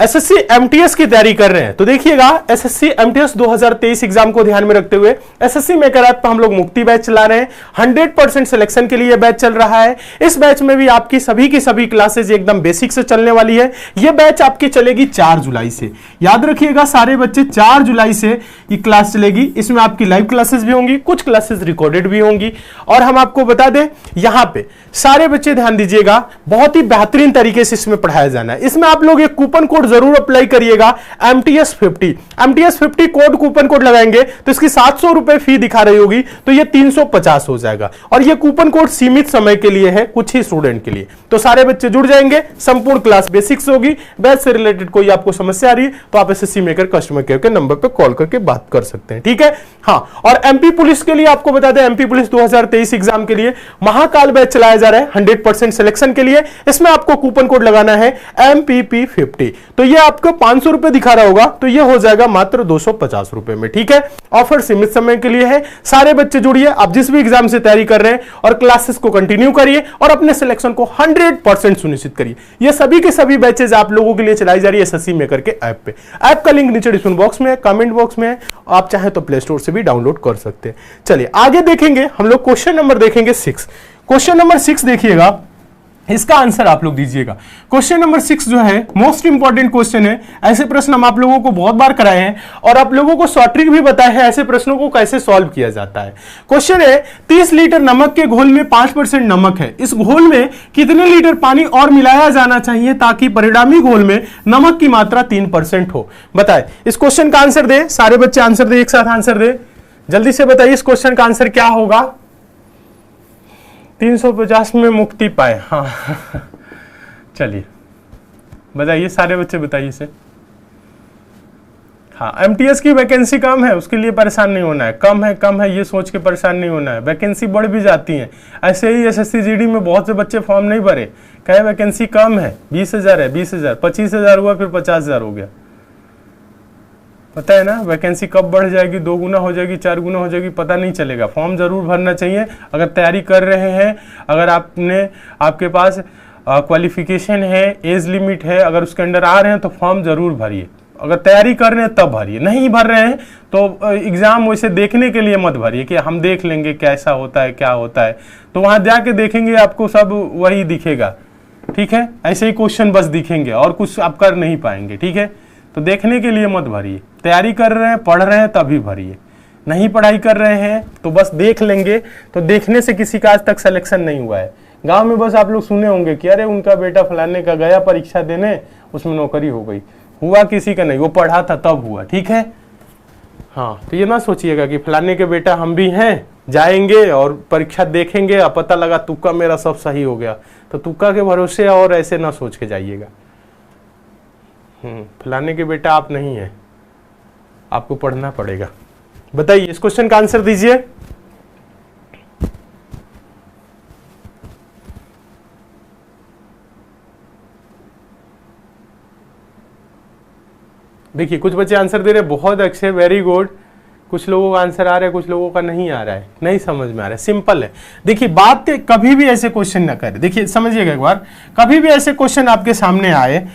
एसएससी एमटीएस की तैयारी कर रहे हैं तो देखिएगा, एसएससी एमटीएस 2023 एग्जाम को ध्यान में रखते हुए एसएससी मेकर ऐप पर हम लोग मुक्ति बैच चला रहे हैं। 100% सिलेक्शन के लिए बैच चल रहा है। इस बैच में भी आपकी सभी की सभी क्लासेस एकदम बेसिक से चलने वाली है। यह बैच आपकी चलेगी 4 जुलाई से, याद रखिएगा सारे बच्चे, 4 जुलाई से ये क्लास चलेगी। इसमें आपकी लाइव क्लासेस भी होंगी, कुछ क्लासेस रिकॉर्डेड भी होंगी। और हम आपको बता दें, यहां पे सारे बच्चे ध्यान दीजिएगा, बहुत ही बेहतरीन तरीके से इसमें पढ़ाया जाना है। इसमें आप लोग एक कूपन कोड जरूर अप्लाई करिएगा, MTS50 कोड, कूपन कोड लगाएंगे तो इसकी 700 रुपए फी दिखा रही होगी, तो ये 350 हो जाएगा। और ये कूपन कोड सीमित समय के लिए है, कुछ ही स्टूडेंट के लिए। तो सारे बच्चे जुड़ जाएंगे, संपूर्ण क्लास बेसिक्स होगी। बैच से रिलेटेड कोई आपको समस्या आ रही है तो आप एसएससी मेकर कस्टमर केयर के नंबर पर कॉल करके बात कर सकते हैं, ठीक है। हाँ, और एमपी पुलिस के लिए आपको बता दें, एमपी पुलिस 2023 एग्जाम के लिए महाकाल बैच चलाया जा रहा है 100% सिलेक्शन के लिए। इसमें आपको कूपन कोड लगाना है MPP50, तो ये आपको 500 रुपए दिखा रहा होगा, तो ये हो जाएगा मात्र 250 रुपए में, ठीक है। ऑफर सीमित समय के लिए है। सारे बच्चे जुड़िए, आप जिस भी एग्जाम से तैयारी कर रहे हैं, और क्लासेस को कंटिन्यू करिए और अपने सिलेक्शन को 100% सुनिश्चित करिए। ये सभी के सभी बैचेज आप लोगों के लिए चलाई जा रही है एसएससी मेकर के ऐप पे। ऐप का लिंक नीचे डिस्क्रिप्शन बॉक्स में है, कमेंट बॉक्स में है, आप चाहे तो प्ले स्टोर से भी डाउनलोड कर सकते हैं। चलिए आगे देखेंगे, हम लोग क्वेश्चन नंबर देखेंगे 6। क्वेश्चन नंबर 6 देखिएगा, इसका आंसर आप लोग दीजिएगा। क्वेश्चन नंबर 6 जो है मोस्ट इंपॉर्टेंट क्वेश्चन है। ऐसे प्रश्न हम आप लोगों को बहुत बार कराए हैं और आप लोगों को शॉर्ट ट्रिक भी बताया है ऐसे प्रश्नों को कैसे सॉल्व किया जाता है। क्वेश्चन है, 30 लीटर नमक के घोल में 5% नमक है, इस घोल में कितने लीटर पानी और मिलाया जाना चाहिए ताकि परिणामी घोल में नमक की मात्रा 3% हो। बताए, इस क्वेश्चन का आंसर दे, सारे बच्चे आंसर दे, एक साथ आंसर दे, जल्दी से बताइए इस क्वेश्चन का आंसर क्या होगा। 350 में मुक्ति पाए, हाँ चलिए बताइए, सारे बच्चे बताइए इसे। हाँ, एमटीएस की वैकेंसी कम है, उसके लिए परेशान नहीं होना है। कम है ये सोच के परेशान नहीं होना है, वैकेंसी बढ़ भी जाती है। ऐसे ही एसएससी जीडी में बहुत से बच्चे फॉर्म नहीं भरे, कहे वैकेंसी कम है, 20,000 है, 20,000, 25,000 हुआ, फिर 50,000 हो गया। पता है ना, वैकेंसी कब बढ़ जाएगी, 2 गुना हो जाएगी, 4 गुना हो जाएगी, पता नहीं चलेगा। फॉर्म जरूर भरना चाहिए अगर तैयारी कर रहे हैं, अगर आपके पास क्वालिफिकेशन है, एज लिमिट है, अगर उसके अंडर आ रहे हैं तो फॉर्म जरूर भरिए। अगर तैयारी कर रहे हैं तब भरिए, नहीं भर रहे हैं तो एग्जाम वैसे देखने के लिए मत भरिए कि हम देख लेंगे कैसा होता है क्या होता है, तो वहां जाके देखेंगे आपको सब वही दिखेगा, ठीक है। ऐसे ही क्वेश्चन बस दिखेंगे और कुछ आप कर नहीं पाएंगे, ठीक है। तो देखने के लिए मत भरिए, तैयारी कर रहे हैं, पढ़ रहे हैं तभी भरिए। नहीं पढ़ाई कर रहे हैं तो बस देख लेंगे, तो देखने से किसी का आज तक सिलेक्शन नहीं हुआ है। गांव में बस आप लोग सुने होंगे कि अरे उनका बेटा फलाने का गया परीक्षा देने, उसमें नौकरी हो गई। हुआ किसी का नहीं, वो पढ़ा था तब हुआ, ठीक है। हाँ, तो ये ना सोचिएगा कि फलाने के बेटा हम भी हैं, जाएंगे और परीक्षा देखेंगे और पता लगा तुक्का मेरा सब सही हो गया, तो तुक्का के भरोसे और ऐसे ना सोच के जाइएगा। फलाने के बेटा आप नहीं है, आपको पढ़ना पड़ेगा। बताइए इस क्वेश्चन का आंसर दीजिए। देखिए कुछ बच्चे आंसर दे रहे, बहुत अच्छे, वेरी गुड। कुछ लोगों का आंसर आ रहा है, कुछ लोगों का नहीं आ रहा है, नहीं समझ में आ रहा है। सिंपल है, देखिए बात कभी भी ऐसे क्वेश्चन ना करें। देखिए समझिएगा एक बार, कभी भी ऐसे क्वेश्चन आपके सामने आए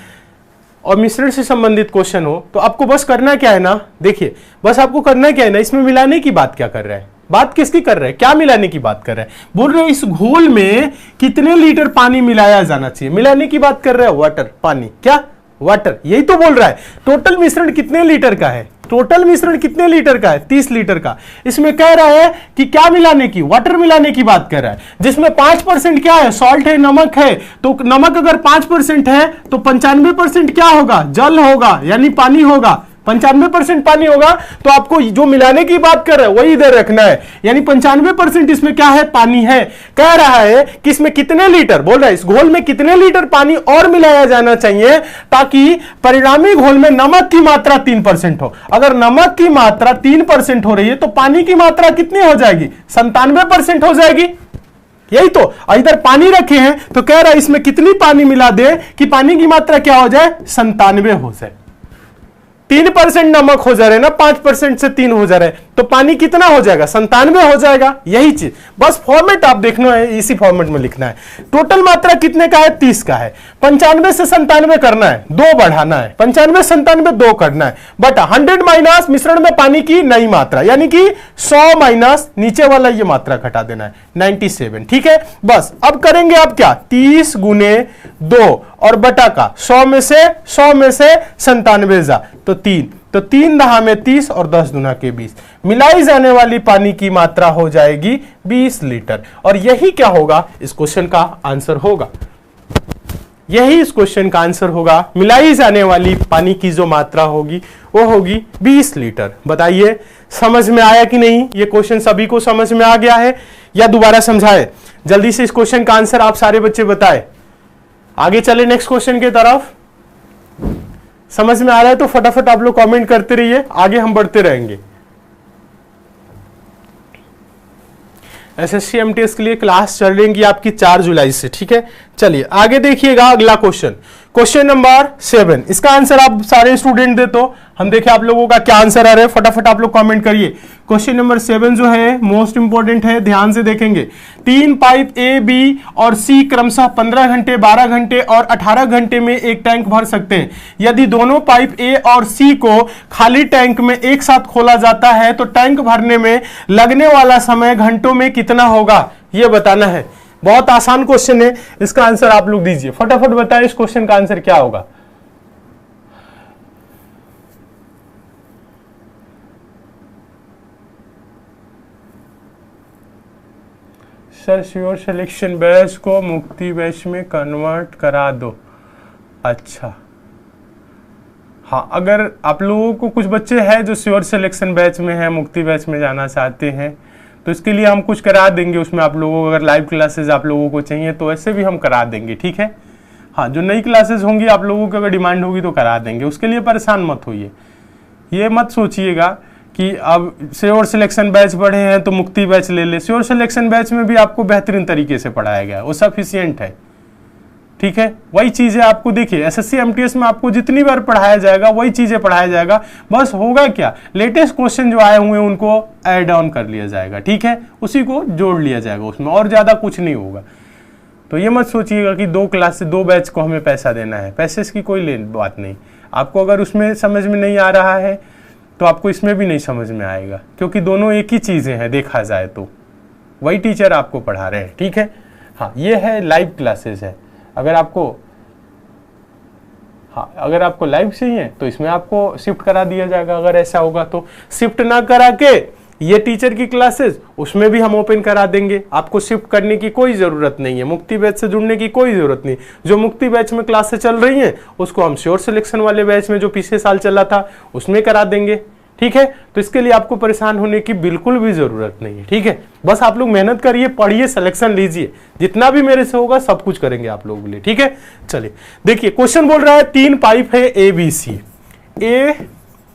और मिश्रण से संबंधित क्वेश्चन हो तो आपको बस करना क्या है ना, देखिए बस आपको करना क्या है ना, इसमें मिलाने की बात क्या कर रहा है, बात किसकी कर रहा है, क्या मिलाने की बात कर रहा है। बोल रहे हैं इस घोल में कितने लीटर पानी मिलाया जाना चाहिए, मिलाने की बात कर रहा है। वाटर, पानी, क्या वाटर, यही तो बोल रहा है। टोटल मिश्रण कितने लीटर का है, टोटल मिश्रण कितने लीटर का है, 30 लीटर का। इसमें कह रहा है कि क्या मिलाने की, वाटर मिलाने की बात कर रहा है, जिसमें 5% क्या है, सॉल्ट है, नमक है। तो नमक अगर 5% है तो 95% क्या होगा, जल होगा, यानी पानी होगा। 95% पानी होगा, तो आपको जो मिलाने की बात कर रहा है वही इधर रखना है, यानी 95% इसमें क्या है, पानी है। कह रहा है कि इसमें कितने लीटर, बोल रहा है इस घोल में कितने लीटर पानी और मिलाया जाना चाहिए ताकि परिणामी घोल में नमक की मात्रा 3% हो। अगर नमक की मात्रा 3% हो रही है तो पानी की मात्रा कितनी हो जाएगी, 97% हो जाएगी। यही तो, इधर पानी रखे हैं तो कह रहा है इसमें कितनी पानी मिला दे कि पानी की मात्रा क्या हो जाए, 97 हो जाए। 3% नमक हो जा रहा है ना, 5% से 3 हो जा रहा है, तो पानी कितना हो जाएगा, 97 हो जाएगा। यही चीज, बस फॉर्मेट आप देखना है, इसी फॉर्मेट में लिखना है। टोटल मात्रा कितने का है, 30 का है। 95 से 97 करना है, 2 बढ़ाना है, 95 से 97 2 करना है, बट 100 माइनस मिश्रण में पानी की नई मात्रा, यानी कि 100 माइनस नीचे वाला ये मात्रा घटा देना है, 97। ठीक है, बस अब करेंगे आप क्या, 30 गुने 2 और बटा का 100 में से 97 जा तो 3, तो 3 दहा में 30 और 10 दुना के 20, मिलाई जाने वाली पानी की मात्रा हो जाएगी 20 लीटर। और यही क्या होगा, इस क्वेश्चन का आंसर होगा, यही इस क्वेश्चन का आंसर होगा। मिलाई जाने वाली पानी की जो मात्रा होगी वो होगी 20 लीटर। बताइए समझ में आया कि नहीं, ये क्वेश्चन सभी को समझ में आ गया है या दोबारा समझाए? जल्दी से इस क्वेश्चन का आंसर आप सारे बच्चे बताएं। आगे चले नेक्स्ट क्वेश्चन की तरफ। समझ में आ रहा है तो फटाफट आप लोग कमेंट करते रहिए, आगे हम बढ़ते रहेंगे। एसएससी एमटीएस के लिए क्लास चल रही है आपकी 4 जुलाई से। ठीक है, चलिए आगे देखिएगा अगला क्वेश्चन, क्वेश्चन नंबर 7। इसका आंसर आप सारे स्टूडेंट दे, तो हम देखें आप लोगों का क्या आंसर आ रहा है, फटाफट आप लोग कमेंट करिए। क्वेश्चन नंबर 7 जो है मोस्ट इंपोर्टेंट है, ध्यान से देखेंगे। 3 पाइप ए, बी और सी क्रमशः 15 घंटे, 12 घंटे और 18 घंटे में एक टैंक भर सकते हैं। यदि दोनों पाइप ए और सी को खाली टैंक में एक साथ खोला जाता है तो टैंक भरने में लगने वाला समय घंटों में कितना होगा, यह बताना है। बहुत आसान क्वेश्चन है, इसका आंसर आप लोग दीजिए, फटाफट बताएं इस क्वेश्चन का आंसर क्या होगा। सर श्योर सिलेक्शन बैच को मुक्ति बैच में कन्वर्ट करा दो। अच्छा हाँ, अगर आप लोगों को कुछ बच्चे हैं जो श्योर सिलेक्शन बैच में है, मुक्ति बैच में जाना चाहते हैं, तो इसके लिए हम कुछ करा देंगे। उसमें आप लोगों को अगर लाइव क्लासेस आप लोगों को चाहिए तो ऐसे भी हम करा देंगे। ठीक है, हाँ, जो नई क्लासेस होंगी आप लोगों की अगर डिमांड होगी तो करा देंगे, उसके लिए परेशान मत होइए। ये मत सोचिएगा कि अब श्योर सिलेक्शन बैच पढ़े हैं तो मुक्ति बैच ले ले। श्योर सिलेक्शन बैच में भी आपको बेहतरीन तरीके से पढ़ाया गया है, वो सफिशिएंट है। ठीक है, वही चीजें आपको देखिए एसएससी एमटीएस में आपको जितनी बार पढ़ाया जाएगा वही चीजें पढ़ाया जाएगा। बस होगा क्या, लेटेस्ट क्वेश्चन जो आए हुए हैं उनको ऐड ऑन कर लिया जाएगा। ठीक है, उसी को जोड़ लिया जाएगा उसमें, और ज्यादा कुछ नहीं होगा। तो ये मत सोचिएगा कि 2 क्लास से 2 बैच को हमें पैसा देना है, पैसे की कोई बात नहीं। आपको अगर उसमें समझ में नहीं आ रहा है तो आपको इसमें भी नहीं समझ में आएगा, क्योंकि दोनों एक ही चीजें हैं देखा जाए तो, वही टीचर आपको पढ़ा रहे हैं। ठीक है, हाँ, ये है लाइव क्लासेस है। अगर आपको लाइव चाहिए तो इसमें आपको शिफ्ट करा दिया जाएगा। अगर ऐसा होगा तो शिफ्ट ना करा के ये टीचर की क्लासेस उसमें भी हम ओपन करा देंगे। आपको शिफ्ट करने की कोई जरूरत नहीं है, मुक्ति बैच से जुड़ने की कोई जरूरत नहीं। जो मुक्ति बैच में क्लासेस चल रही हैं उसको हम श्योर सिलेक्शन वाले बैच में जो पिछले साल चला था उसमें करा देंगे। ठीक है, तो इसके लिए आपको परेशान होने की बिल्कुल भी जरूरत नहीं है। ठीक है, बस आप लोग मेहनत करिए, पढ़िए, सिलेक्शन लीजिए, जितना भी मेरे से होगा सब कुछ करेंगे आप लोगों के लिए। ठीक है, चलिए देखिए क्वेश्चन बोल रहा है 3 पाइप है A B C, A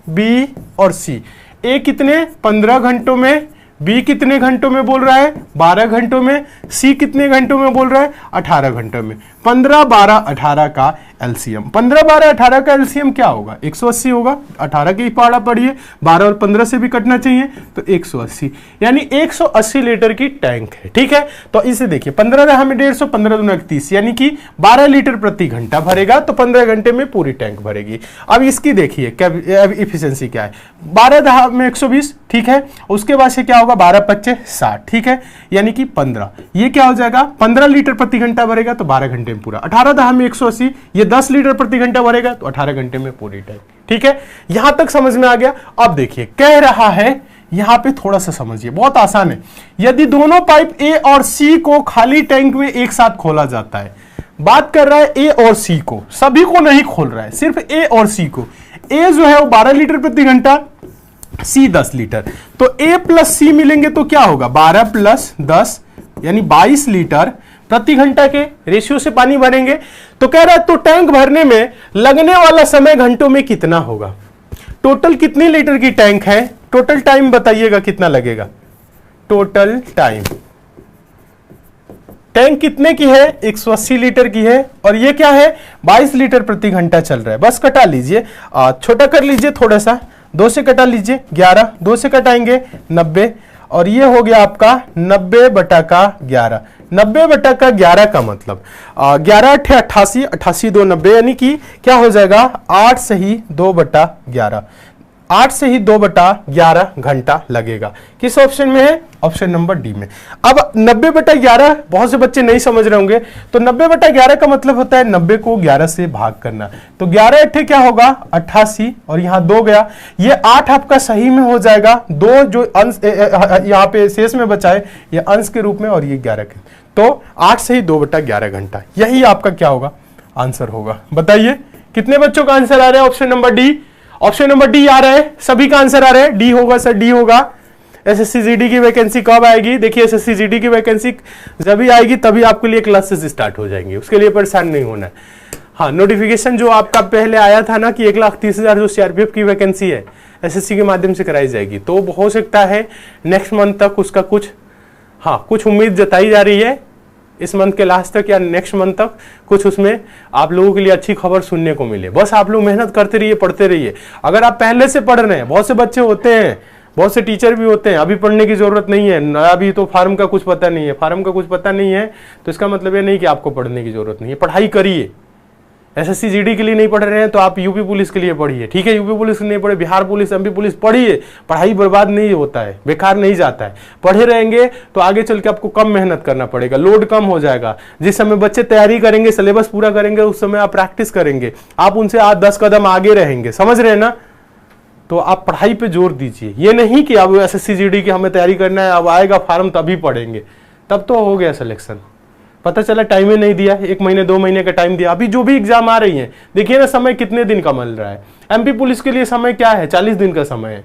B और सी। ए कितने 15 घंटों में, बी कितने घंटों में बोल रहा है 12 घंटों में, सी कितने घंटों में बोल रहा है 18 घंटों में। 15, 12, 18 का एलसीएम, 15, 12, 18 का एलसीएम क्या होगा, 180 होगा। 18 की पहाड़ा पढ़िए, 12 और 15 से भी कटना चाहिए तो 180, यानी 180 लीटर की टैंक है। ठीक है, तो इसे देखिए 15 दहा में 150, 15 दूना 30, यानी कि 12 लीटर प्रति घंटा भरेगा, तो 15 घंटे में पूरी टैंक भरेगी। अब इसकी देखिए इफिशियंसी क्या है, 12 दहा में 120। ठीक है, उसके बाद से क्या होगा 12 25 60। ठीक है, यानी कि 15, ये क्या हो जाएगा 15 लीटर प्रति घंटा भरेगा तो 12 घंटे में पूरा। 18 दहा में 180, ये 10 लीटर प्रति घंटा भरेगा तो 18 घंटे में पूरी टैंक। ठीक है, यहां तक समझ में आ गया। अब देखिए कह रहा है, यहां पे थोड़ा सा समझिए, बहुत आसान है। यदि दोनों पाइप ए और सी को खाली टैंक में एक साथ खोला जाता है, बात कर रहा है ए और सी को, सभी को नहीं खोल रहा है, सिर्फ ए और सी को। ए जो है वो 12 लीटर प्रति घंटा, सी 10 लीटर, तो ए प्लस सी मिलेंगे तो क्या होगा 12 प्लस 10 यानी 22 लीटर प्रति घंटा के रेशियो से पानी भरेंगे। तो कह रहा है तो टैंक भरने में लगने वाला समय घंटों में कितना होगा। टोटल कितनी लीटर की टैंक है, टोटल टाइम बताइएगा कितना लगेगा, टोटल टाइम टैंक कितने की है? 180 लीटर की है, और ये क्या है? 22 लीटर प्रति घंटा चल रहा है। बस कटा लीजिए, छोटा कर लीजिए थोड़ा सा, 2 से कटा लीजिए 11, 2 से कटाएंगे 90, और ये हो गया आपका 90 बटा का 11। 90 बटा का 11 का मतलब 11 अट्ठे 88, 88 2 90, यानी कि क्या हो जाएगा? 8 सही 2 बटा 11, 8 से ही 2 बटा 11 घंटा लगेगा। किस ऑप्शन में है? ऑप्शन नंबर डी में। अब 90 बटा 11 बहुत से बच्चे नहीं समझ रहे होंगे, तो 90 बटा 11 का मतलब होता है 90 को 11 से भाग करना। तो 11 अट्ठे क्या होगा? 88, और यहां 2 गया, ये 8 आपका सही में हो जाएगा, 2 जो अंश यहाँ पे शेष में बचा है ये अंश के रूप में, और ये 11 के, तो 8 से ही 2 बटा 11 घंटा, यही आपका क्या होगा? आंसर होगा। बताइए कितने बच्चों का आंसर आ रहा है? Option number D. Option number D आ रहा है, सभी का आंसर आ रहा है, डी होगा सर, डी होगा। एसएससी जीडी की वैकेंसी कब आएगी? देखिए एसएससी जीडी की वैकेंसी जब भी आएगी तभी आपके लिए क्लासेस स्टार्ट हो जाएंगी, उसके लिए परेशान नहीं होना है। हाँ, नोटिफिकेशन जो आपका पहले आया था ना कि 1,30,000 जो सीआरपीएफ की वैकेंसी है एसएससी के माध्यम से कराई जाएगी, तो हो सकता है नेक्स्ट मंथ तक उसका कुछ उम्मीद जताई जा रही है, इस मंथ के लास्ट तक या नेक्स्ट मंथ तक कुछ उसमें आप लोगों के लिए अच्छी खबर सुनने को मिले। बस आप लोग मेहनत करते रहिए, पढ़ते रहिए। अगर आप पहले से पढ़ रहे हैं, बहुत से बच्चे होते हैं, बहुत से टीचर भी होते हैं, अभी पढ़ने की जरूरत नहीं है, अभी तो फार्म का कुछ पता नहीं है, फार्म का कुछ पता नहीं है, तो इसका मतलब ये नहीं कि आपको पढ़ने की जरूरत नहीं है, पढ़ाई करिए। एसएससी जीडी के लिए नहीं पढ़ रहे हैं तो आप यूपी पुलिस के लिए पढ़िए, ठीक है? यूपी पुलिस के लिए पढ़े, बिहार पुलिस, एमपी पुलिस पढ़िए। पढ़ाई बर्बाद नहीं होता है, बेकार नहीं जाता है। पढ़े रहेंगे तो आगे चल के आपको कम मेहनत करना पड़ेगा, लोड कम हो जाएगा। जिस समय बच्चे तैयारी करेंगे, सिलेबस पूरा करेंगे, उस समय आप प्रैक्टिस करेंगे, आप उनसे 8-10 कदम आगे रहेंगे, समझ रहे हैं ना? तो आप पढ़ाई पे जोर दीजिए, ये नहीं कि अब एसएससी जीडी की हमें तैयारी करना है, अब आएगा फार्म तभी पढ़ेंगे, तब तो हो गया सिलेक्शन। पता चला टाइम ही नहीं दिया, 1 महीने 2 महीने का टाइम दिया। अभी जो भी एग्जाम आ रही है, देखिए ना समय कितने दिन का मिल रहा है। एमपी पुलिस के लिए समय क्या है? 40 दिन का समय है,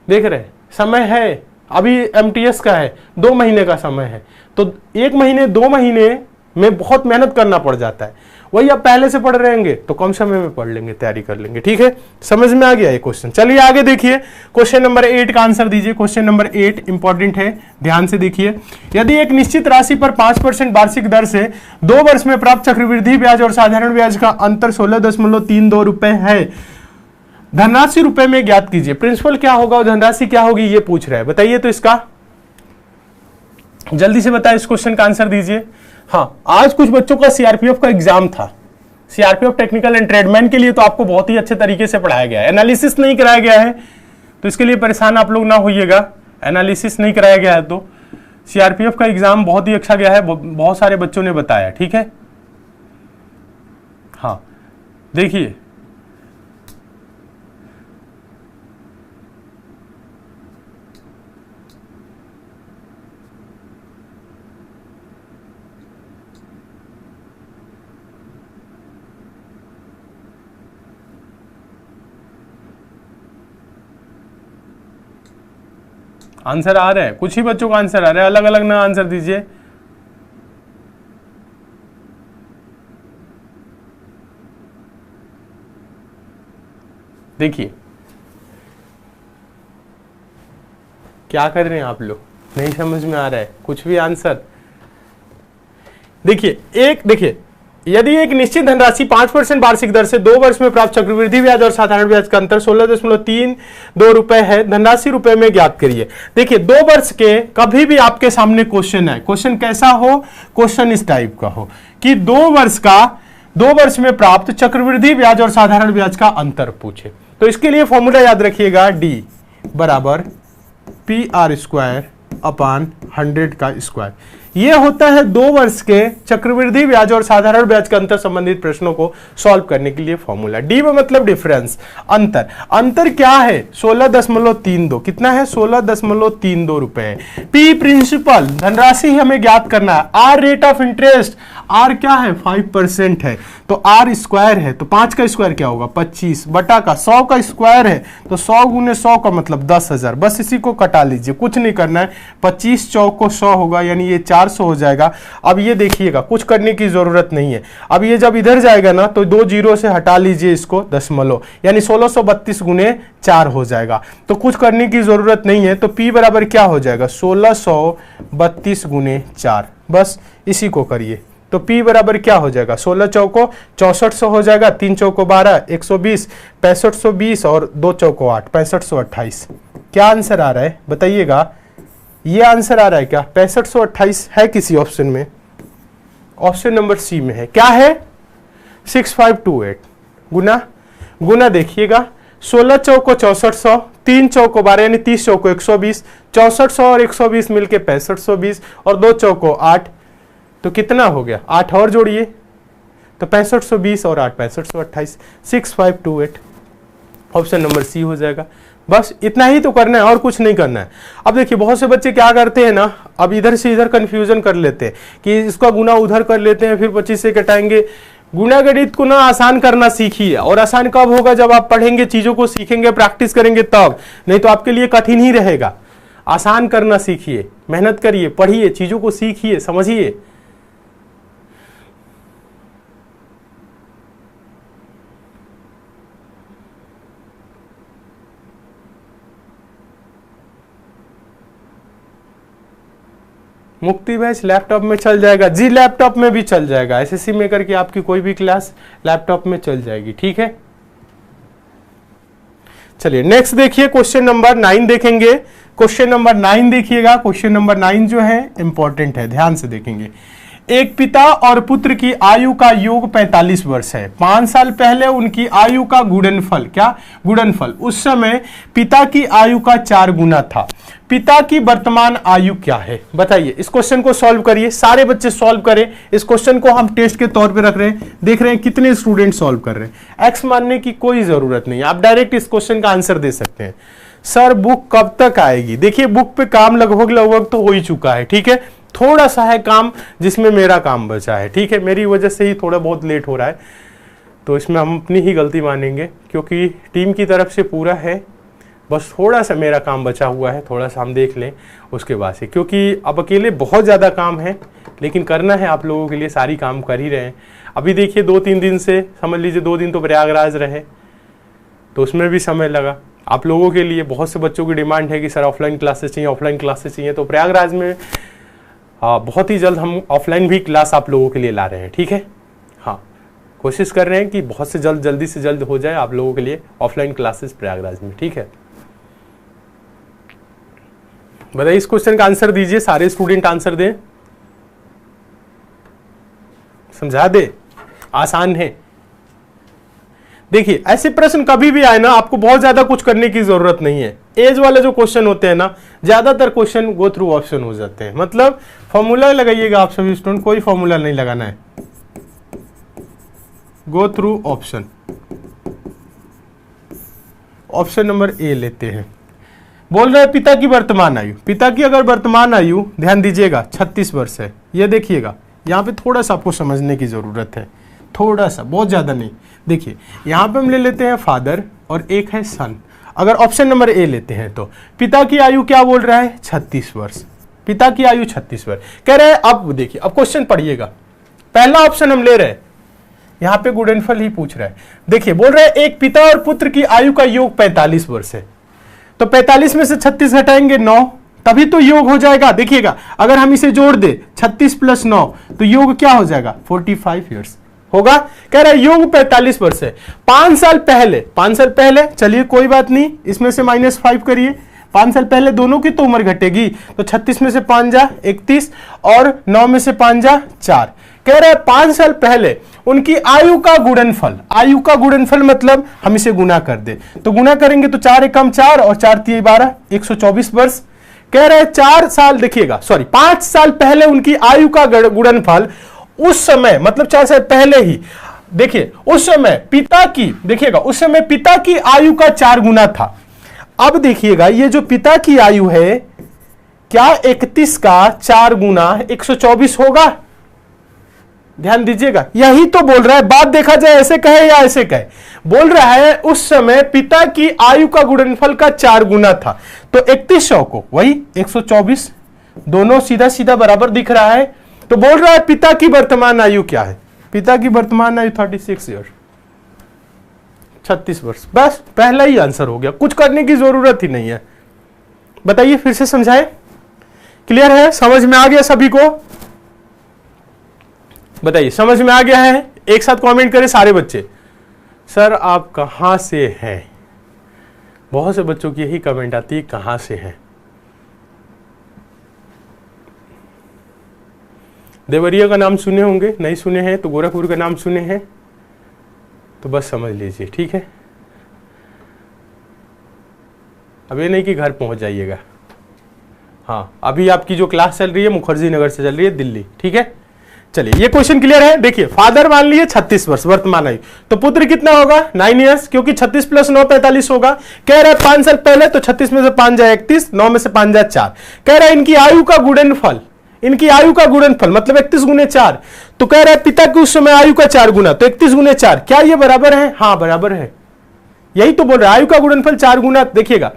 देख रहे समय है। अभी एमटीएस का है 2 महीने का समय है, तो 1 महीने 2 महीने में बहुत मेहनत करना पड़ जाता है। वही आप पहले से पढ़ रहेंगे तो कम समय में पढ़ लेंगे, तैयारी कर लेंगे, ठीक है? समझ में आ गया ये क्वेश्चन। चलिए आगे देखिए, क्वेश्चन नंबर 8 का आंसर दीजिए। क्वेश्चन नंबर 8 इंपॉर्टेंट है, ध्यान से देखिए। यदि एक निश्चित राशि पर 5% वार्षिक दर से 2 वर्ष में प्राप्त चक्रवृद्धि ब्याज और साधारण ब्याज का अंतर 16.32 रुपए है, धनराशि रुपए में ज्ञात कीजिए। प्रिंसिपल क्या होगा और धनराशि क्या होगी ये पूछ रहा है, बताइए तो इसका जल्दी से बताइए, इस क्वेश्चन का आंसर दीजिए। हाँ, आज कुछ बच्चों का सीआरपीएफ का एग्जाम था, सीआरपीएफ टेक्निकल एंड ट्रेडमैन के लिए, तो आपको बहुत ही अच्छे तरीके से पढ़ाया गया है। एनालिसिस नहीं कराया गया है तो इसके लिए परेशान आप लोग ना होइएगा, एनालिसिस नहीं कराया गया है तो सीआरपीएफ का एग्जाम बहुत ही अच्छा गया है, बहुत सारे बच्चों ने बताया, ठीक है? हाँ देखिए, आंसर आ रहा है, कुछ ही बच्चों का आंसर आ रहा है, अलग अलग ना आंसर दीजिए। देखिए क्या कर रहे हैं आप लोग, नहीं समझ में आ रहा है कुछ भी आंसर। देखिए यदि एक निश्चित धनराशि 5% वार्षिक दर से 2 वर्ष में प्राप्त चक्रवृद्धि ब्याज और साधारण ब्याज का अंतर 16.32 रुपए है, धनराशि रुपए में ज्ञात करिए। देखिए 2 वर्ष के कभी भी आपके सामने क्वेश्चन है, क्वेश्चन कैसा हो? क्वेश्चन इस टाइप का हो कि 2 वर्ष में प्राप्त चक्रवृद्धि ब्याज और साधारण ब्याज का अंतर पूछे, तो इसके लिए फॉर्मूला याद रखिएगा, डी बराबर PR² अपान 100 का स्क्वायर। यह होता है 2 वर्ष के चक्रवृद्धि ब्याज और साधारण ब्याज के अंतर संबंधित प्रश्नों को सॉल्व करने के लिए फॉर्मूला। डी में मतलब डिफरेंस, अंतर क्या है? 16.32, कितना है? 16.32 रुपए। पी प्रिंसिपल, धनराशि हमें ज्ञात करना है। R rate of interest, R क्या है? 5% है, तो आर स्क्वायर है तो 5 का स्क्वायर क्या होगा 25 बटा का 100 का स्क्वायर है तो 100 गुने 100 का मतलब 10,000। बस इसी को कटा लीजिए, कुछ नहीं करना है। 25 चौक को 100 होगा यानी ये 400 हो जाएगा। अब ये देखिएगा कुछ करने की जरूरत नहीं है। अब ये जब इधर जाएगा ना तो 2 जीरो से हटा लीजिए इसको दशमलव, यानी 1632 गुने 4 हो जाएगा। तो कुछ करने की जरूरत नहीं है। तो P बराबर क्या हो जाएगा 1632 गुने 4, बस इसी को करिए। तो P बराबर क्या हो जाएगा 16 चौको 6400 हो जाएगा, 3 चौको 12 120, 6520 और 2 चौको 8 6528। क्या आंसर आ रहा है बताइएगा, ये आंसर आ रहा है क्या 6528 है किसी ऑप्शन में? ऑप्शन नंबर सी में है। क्या है 6528 गुना गुना देखिएगा 16 चौको 6400, 3 चौको 12 यानी 30 चौको 120, 6400 और 120 मिलके 6520 और 2 चौको 8, तो कितना हो गया 8 और जोड़िए तो 6520 और 8 6528 6528 ऑप्शन नंबर सी हो जाएगा। बस इतना ही तो करना है और कुछ नहीं करना है। अब देखिए बहुत से बच्चे क्या करते हैं ना, अब इधर से इधर कंफ्यूजन कर लेते हैं कि इसका गुना उधर कर लेते हैं फिर 25 से कटाएंगे। गुणा गणित को ना आसान करना सीखिए, और आसान कब होगा जब आप पढ़ेंगे, चीजों को सीखेंगे, प्रैक्टिस करेंगे तब, नहीं तो आपके लिए कठिन ही रहेगा। आसान करना सीखिए, मेहनत करिए, पढ़िए, चीजों को सीखिए, समझिए। मुक्ति बैच लैपटॉप में चल जाएगा जी, लैपटॉप में भी चल जाएगा। एसएससी मेकर की आपकी कोई भी क्लास लैपटॉप में चल जाएगी, ठीक है। चलिए नेक्स्ट देखिए, क्वेश्चन नंबर 9 देखेंगे। क्वेश्चन नंबर 9 देखिएगा। क्वेश्चन नंबर 9 जो है इंपॉर्टेंट है, ध्यान से देखेंगे। एक पिता और पुत्र की आयु का योग 45 वर्ष है। 5 साल पहले उनकी आयु का गुणनफल, क्या गुणनफल, उस समय पिता की आयु का 4 गुना था। पिता की वर्तमान आयु क्या है बताइए। इस क्वेश्चन को सॉल्व करिए, सारे बच्चे सॉल्व करें। इस क्वेश्चन को हम टेस्ट के तौर पे रख रहे हैं, देख रहे हैं कितने स्टूडेंट सॉल्व कर रहे हैं। एक्स मानने की कोई जरूरत नहीं, आप डायरेक्ट इस क्वेश्चन का आंसर दे सकते हैं। सर बुक कब तक आएगी? देखिए बुक पे काम लगभग तो हो ही चुका है, ठीक है। थोड़ा सा है काम जिसमें मेरा काम बचा है, ठीक है। मेरी वजह से ही थोड़ा बहुत लेट हो रहा है, तो इसमें हम अपनी ही गलती मानेंगे क्योंकि टीम की तरफ से पूरा है, बस थोड़ा सा मेरा काम बचा हुआ है, थोड़ा सा हम देख लें उसके बाद से, क्योंकि अब अकेले बहुत ज़्यादा काम है लेकिन करना है आप लोगों के लिए, सारी काम कर ही रहे हैं। अभी देखिए 2-3 दिन से समझ लीजिए 2 दिन तो प्रयागराज रहे तो उसमें भी समय लगा। आप लोगों के लिए बहुत से बच्चों की डिमांड है कि सर ऑफलाइन क्लासेस चाहिए, ऑफलाइन क्लासेस चाहिए, तो प्रयागराज में बहुत ही जल्द हम ऑफलाइन भी क्लास आप लोगों के लिए ला रहे हैं, ठीक है। हाँ, कोशिश कर रहे हैं कि बहुत से जल्दी से जल्द हो जाए आप लोगों के लिए ऑफलाइन क्लासेस प्रयागराज में, ठीक है। बताइए इस क्वेश्चन का आंसर दीजिए, सारे स्टूडेंट आंसर दें, समझा दे, आसान है। देखिए ऐसे प्रश्न कभी भी आए ना, आपको बहुत ज्यादा कुछ करने की जरूरत नहीं है। एज वाले जो क्वेश्चन होते हैं ना, ज्यादातर क्वेश्चन गो थ्रू ऑप्शन हो जाते हैं। मतलब फॉर्मूला लगाइएगा आप सभी स्टूडेंट, कोई फॉर्मूला नहीं लगाना है, go through option. Option number A लेते हैं। बोल रहे हैं पिता की वर्तमान आयु, पिता की अगर वर्तमान आयु ध्यान दीजिएगा 36 वर्ष है। ये देखिएगा यहाँ पे थोड़ा सा आपको समझने की जरूरत है, थोड़ा सा, बहुत ज्यादा नहीं। देखिए यहाँ पे हम ले लेते हैं फादर और एक है सन। अगर ऑप्शन नंबर ए लेते हैं तो पिता की आयु क्या बोल रहा है 36 वर्ष, पिता की आयु 36 वर्ष कह रहे हैं। अब देखिए अब क्वेश्चन पढ़िएगा, पहला ऑप्शन हम ले रहे हैं, यहाँ पे गुणनफल ही पूछ रहा है। देखिए बोल रहे हैं एक पिता और पुत्र की आयु का योग 45 वर्ष है, तो 45 में से 36 घटाएंगे 9, तभी तो योग हो जाएगा। देखिएगा अगर हम इसे जोड़ दे 36 + 9 तो योग क्या हो जाएगा 45 ईयर्स होगा। कह रहा है योग 45 वर्ष है। 5 साल पहले चलिए कोई बात नहीं, इसमें से -5 करिए, 5 साल पहले दोनों की तो उम्र घटेगी, तो 36 में से 5 जा 31 और 9 में से 5 जा 4। कह रहा है 5 साल पहले उनकी आयु का गुणनफल, आयु का गुणनफल मतलब हम इसे गुना कर दे, तो गुना करेंगे तो 4 एकम 4 और 4 × 12 124 वर्ष। कह रहे हैं 4 साल, देखिएगा सॉरी 5 साल पहले उनकी आयु का गुणनफल, उस समय मतलब 4 साल पहले ही, देखिए उस समय पिता की, देखिएगा उस समय पिता की आयु का 4 गुना था। अब देखिएगा ये जो पिता की आयु है, क्या 31 का 4 गुना 124 होगा? ध्यान दीजिएगा, यही तो बोल रहा है। बात देखा जाए ऐसे कहे या ऐसे कहे, बोल रहा है उस समय पिता की आयु का गुणनफल का 4 गुना था। तो 3100 को वही 124, दोनों सीधा सीधा बराबर दिख रहा है। तो बोल रहा है पिता की वर्तमान आयु क्या है? पिता की वर्तमान आयु 36 ईयर, 36 वर्ष। बस पहला ही आंसर हो गया, कुछ करने की जरूरत ही नहीं है। बताइए, फिर से समझाएं। क्लियर है? समझ में आ गया सभी को? बताइए, समझ में आ गया है? एक साथ कमेंट करें सारे बच्चे, सर आप कहां से हैं। बहुत से बच्चों की यही कमेंट आती है, कहां से हैं। देवरिया का नाम सुने होंगे, नहीं सुने हैं तो गोरखपुर का नाम सुने हैं तो बस समझ लीजिए, ठीक है। अब ये नहीं कि घर पहुंच जाइएगा। हाँ, अभी आपकी जो क्लास चल रही है मुखर्जी नगर से चल रही है दिल्ली, ठीक है। चलिए, ये क्वेश्चन क्लियर है। देखिए, फादर मान लिए 36 वर्ष वर्तमान आयु, तो पुत्र कितना होगा? 9 इयर्स, क्योंकि 36 + 9 45 होगा। कह रहा है 5 साल पहले, तो 36 में से 5 जाए 31, 9 में से 5 जाए 4। कह रहा है इनकी आयु का गुणनफल, इनकी आयु का गुणनफल मतलब 31 × 4। तो कह रहा है पिता की उस समय आयु का 4 गुना, तो 31 × 4। क्या ये बराबर है? हाँ बराबर है। यही तो बोल रहा है, आयु का गुणनफल 4 गुना। देखिएगा,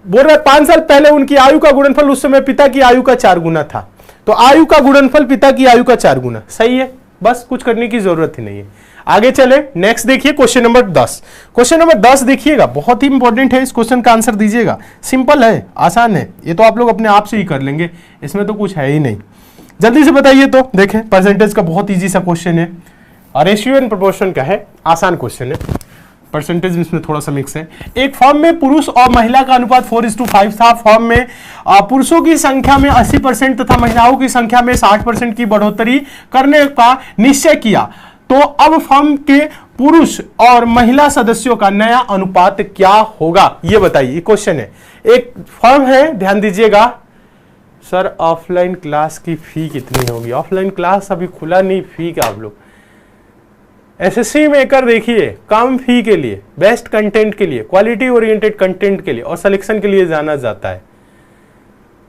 बोल रहा है 5 साल पहले उनकी आयु का गुणनफल उस समय पिता की आयु का 4 गुना था। तो आयु का गुणनफल पिता की आयु का 4 गुना। सही है, बस कुछ करने की जरूरत ही नहीं है। आगे चले, नेक्स्ट देखिए क्वेश्चन नंबर 10। क्वेश्चन नंबर 10 देखिएगा, बहुत ही इंपॉर्टेंट है। इस क्वेश्चन का आंसर दीजिएगा। सिंपल है, आसान है, ये तो आप लोग अपने आप से ही कर लेंगे, इसमें तो कुछ है ही नहीं। जल्दी से बताइए। तो देखें, परसेंटेज का बहुत ईजी सा क्वेश्चन है, रेशियो एंड प्रोपोर्शन का है, आसान क्वेश्चन है। परसेंटेज इसमें थोड़ा सा मिक्स है। एक फॉर्म में पुरुष और महिला का अनुपात 4:5 था। फॉर्म में पुरुषों की संख्या में 80% तथा महिलाओं की संख्या में 60% की बढ़ोतरी करने का निश्चय किया। तो अब फॉर्म के पुरुष और महिला सदस्यों का नया अनुपात क्या होगा, ये बताइए। क्वेश्चन है, एक फॉर्म है, ध्यान दीजिएगा। सर ऑफलाइन क्लास की फी कितनी होगी? ऑफलाइन क्लास अभी खुला नहीं, फी का आप लोग एसएससी मेकर देखिए, कम फी के लिए, बेस्ट कंटेंट के लिए, क्वालिटी ओरिएंटेड कंटेंट के लिए और सिलेक्शन के लिए जाना जाता है।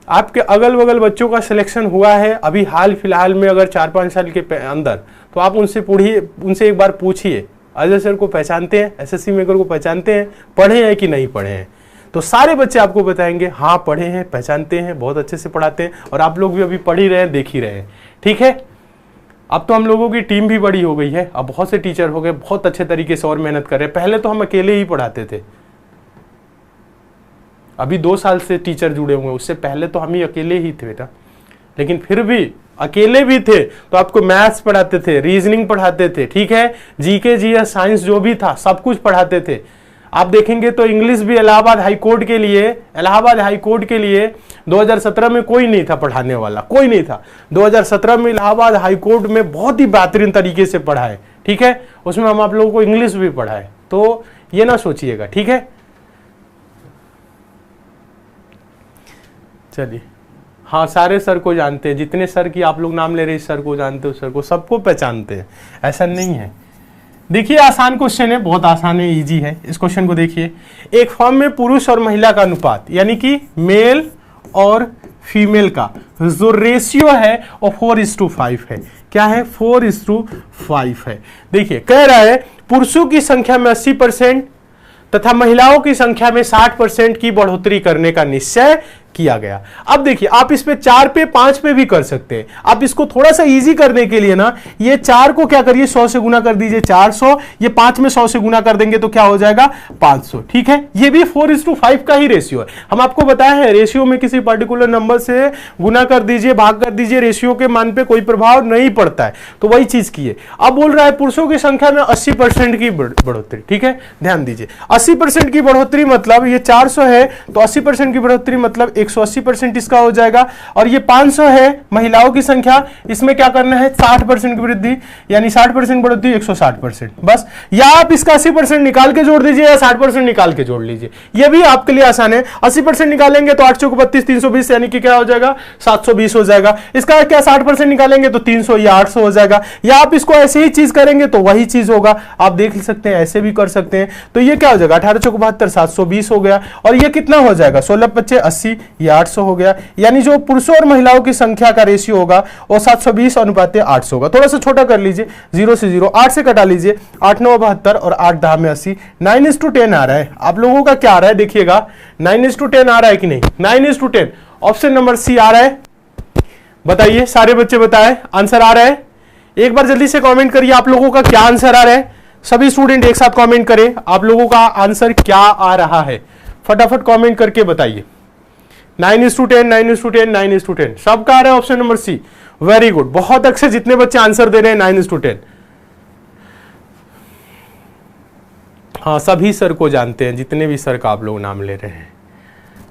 आपके अगल बगल बच्चों का सिलेक्शन हुआ है अभी हाल फिलहाल में, अगर 4-5 साल के अंदर, तो आप उनसे उनसे एक बार पूछिए, अजय सर को पहचानते हैं, एसएससी मेकर को पहचानते हैं, पढ़े हैं कि नहीं पढ़े हैं। तो सारे बच्चे आपको बताएंगे हाँ पढ़े हैं, पहचानते हैं, बहुत अच्छे से पढ़ाते हैं, और आप लोग भी अभी पढ़ ही रहे हैं, देख ही रहे हैं, ठीक है। अब तो हम लोगों की टीम भी बड़ी हो गई है, अब बहुत से टीचर हो गए, बहुत अच्छे तरीके से और मेहनत कर रहे हैं। पहले तो हम अकेले ही पढ़ाते थे, अभी 2 साल से टीचर जुड़े हुए, उससे पहले तो हम ही अकेले ही थे बेटा। लेकिन फिर भी अकेले भी थे तो आपको मैथ्स पढ़ाते थे, रीजनिंग पढ़ाते थे, ठीक है, जीके जीएस साइंस जो भी था सब कुछ पढ़ाते थे। आप देखेंगे तो इंग्लिश भी इलाहाबाद हाई कोर्ट के लिए 2017 में कोई नहीं था पढ़ाने वाला, कोई नहीं था। 2017 में इलाहाबाद हाई कोर्ट में बहुत ही बेहतरीन तरीके से पढ़ाए, ठीक है, उसमें हम आप लोगों को इंग्लिश भी पढ़ाए, तो ये ना सोचिएगा, ठीक है। चलिए, हाँ सारे सर को जानते हैं, जितने सर की आप लोग नाम ले रहे हैं, सर को जानते हो, सर को सबको पहचानते हैं, ऐसा नहीं है। देखिए आसान क्वेश्चन है, बहुत आसान है, इजी है। इस क्वेश्चन को देखिए, एक फॉर्म में पुरुष और महिला का अनुपात, यानी कि मेल और फीमेल का जो रेशियो है वो 4:5 है। क्या है? 4:5 है। देखिए कह रहा है पुरुषों की संख्या में 80% तथा महिलाओं की संख्या में 60% की बढ़ोतरी करने का निश्चय किया गया। अब देखिए आप इस पे 4 पे 5 पे भी कर सकते हैं। आप इसको थोड़ा सा इजी करने के लिए ना, ये 4 को क्या करिए 100 से गुना कर दीजिए, 400, ये 5 में 100 से गुना कर देंगे तो क्या हो जाएगा 500, ठीक है। ये भी 4:5 का ही रेशियो है। हम आपको बताया है रेशियो में किसी पर्टिकुलर नंबर से गुना कर दीजिए, भाग कर दीजिए, रेशियो के मान पे कोई प्रभाव नहीं पड़ता है, तो वही चीज की है। अब बोल रहा है पुरुषों की संख्या में 80% की बढ़ोतरी, ठीक है, ध्यान दीजिए 80% की बढ़ोतरी मतलब ये 400 है तो 80% की बढ़ोतरी मतलब 180% इसका हो जाएगा, और ये 500 है महिलाओं की संख्या, इसमें क्या करना है 60% की वृद्धि, यानी 60% बढ़ोतरी 160%, बस। या आप इसका 80% निकाल के जोड़ दीजिए या 60% निकाल के जोड़ लीजिए, ये भी आपके लिए आसान है। 80% निकालेंगे तो 8 चौक 32, 320 यानी कि क्या हो जाएगा 720 हो जाएगा। इसका क्या 60% निकालेंगे तो 300 या 800 हो जाएगा। या आप इसको ऐसे ही चीज करेंगे तो वही चीज होगा, आप देख सकते हैं, ऐसे भी कर सकते हैं। तो ये क्या हो जाएगा 18 चौक 72, 720 हो गया, और ये कितना हो जाएगा 16 × 25 80, ये 800 हो गया। यानी जो पुरुषों और महिलाओं की संख्या का रेशियो होगा वो 720:800 होगा। थोड़ा सा छोटा कर लीजिए, 0 से 0, 8 से कटा लीजिए, 8 9 72 और 8 10 में 80, 9:10 आ रहा है। आप लोगों का क्या आ रहा है देखिएगा, 9:10 आ रहा है कि नहीं, 9:10 ऑप्शन नंबर सी आ रहा है। बताइए सारे बच्चे बताएं आंसर आ रहा है। एक बार जल्दी से कमेंट करिए आप लोगों का क्या आंसर आ रहा है। सभी स्टूडेंट एक साथ कमेंट करें, आप लोगों का आंसर क्या आ रहा है, फटाफट कमेंट करके बताइए। 9:10, 9:10, 9:10 सबका आ रहा है option number C. Very good, बहुत अच्छे जितने बच्चे आंसर दे रहे हैं 9:10। हाँ सभी सर को जानते हैं, जितने भी सर का आप लोग नाम ले रहे हैं,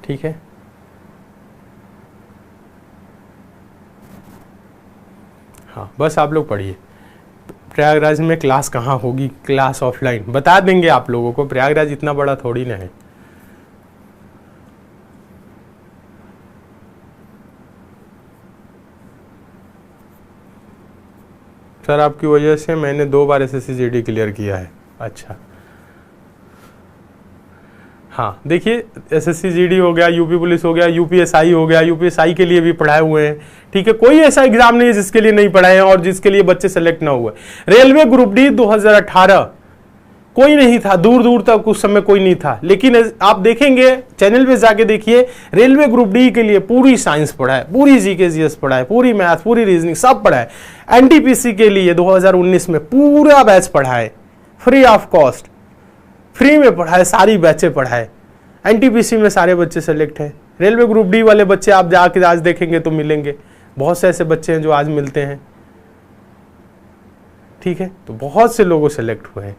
ठीक है। हाँ बस आप लोग पढ़िए। प्रयागराज में क्लास कहाँ होगी, क्लास ऑफलाइन बता देंगे आप लोगों को, प्रयागराज इतना बड़ा थोड़ी ना है। सर आपकी वजह से मैंने 2 बार एसएससी जीडी क्लियर किया है। अच्छा हाँ देखिए, एसएससी जीडी हो गया, यूपी पुलिस हो गया, यूपीएसआई हो गया, यूपीएसआई के लिए भी पढ़ाए हुए हैं, ठीक है। कोई ऐसा एग्जाम नहीं है जिसके लिए नहीं पढ़ाए हैं और जिसके लिए बच्चे सेलेक्ट ना हुए। रेलवे ग्रुप डी 2018 कोई नहीं था, दूर दूर तक उस समय कोई नहीं था, लेकिन आप देखेंगे चैनल पे जाके देखिए, रेलवे ग्रुप डी के लिए पूरी साइंस पढ़ा है, पूरी जीके जीएस पढ़ा है, पूरी मैथ, पूरी रीजनिंग सब पढ़ा है। एनटीपीसी के लिए 2019 में पूरा बैच पढ़ा है, फ्री ऑफ कॉस्ट, फ्री में पढ़ा है, सारी बैचें पढ़ा है। एनटीपीसी में सारे बच्चे सेलेक्ट हैं। रेलवे ग्रुप डी वाले बच्चे आप जाके आज देखेंगे तो मिलेंगे, बहुत से ऐसे बच्चे हैं जो आज मिलते हैं, ठीक है। तो बहुत से लोगों सेलेक्ट हुए हैं,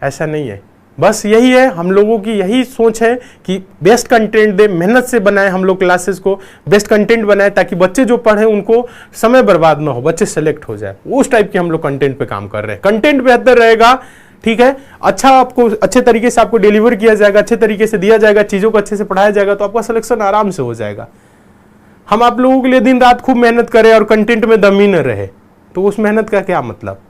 ऐसा नहीं है। बस यही है, हम लोगों की यही सोच है कि बेस्ट कंटेंट दे, मेहनत से बनाए हम लोग क्लासेस को, बेस्ट कंटेंट बनाए ताकि बच्चे जो पढ़े उनको समय बर्बाद ना हो, बच्चे सेलेक्ट हो जाए। उस टाइप के हम लोग कंटेंट पे काम कर रहे हैं। कंटेंट बेहतर रहेगा, ठीक है, अच्छा आपको अच्छे तरीके से आपको डिलीवर किया जाएगा, अच्छे तरीके से दिया जाएगा, चीजों को अच्छे से पढ़ाया जाएगा, तो आपका सिलेक्शन आराम से हो जाएगा। हम आप लोगों के लिए दिन रात खूब मेहनत करें और कंटेंट में दम ही न रहे, तो उस मेहनत का क्या मतलब।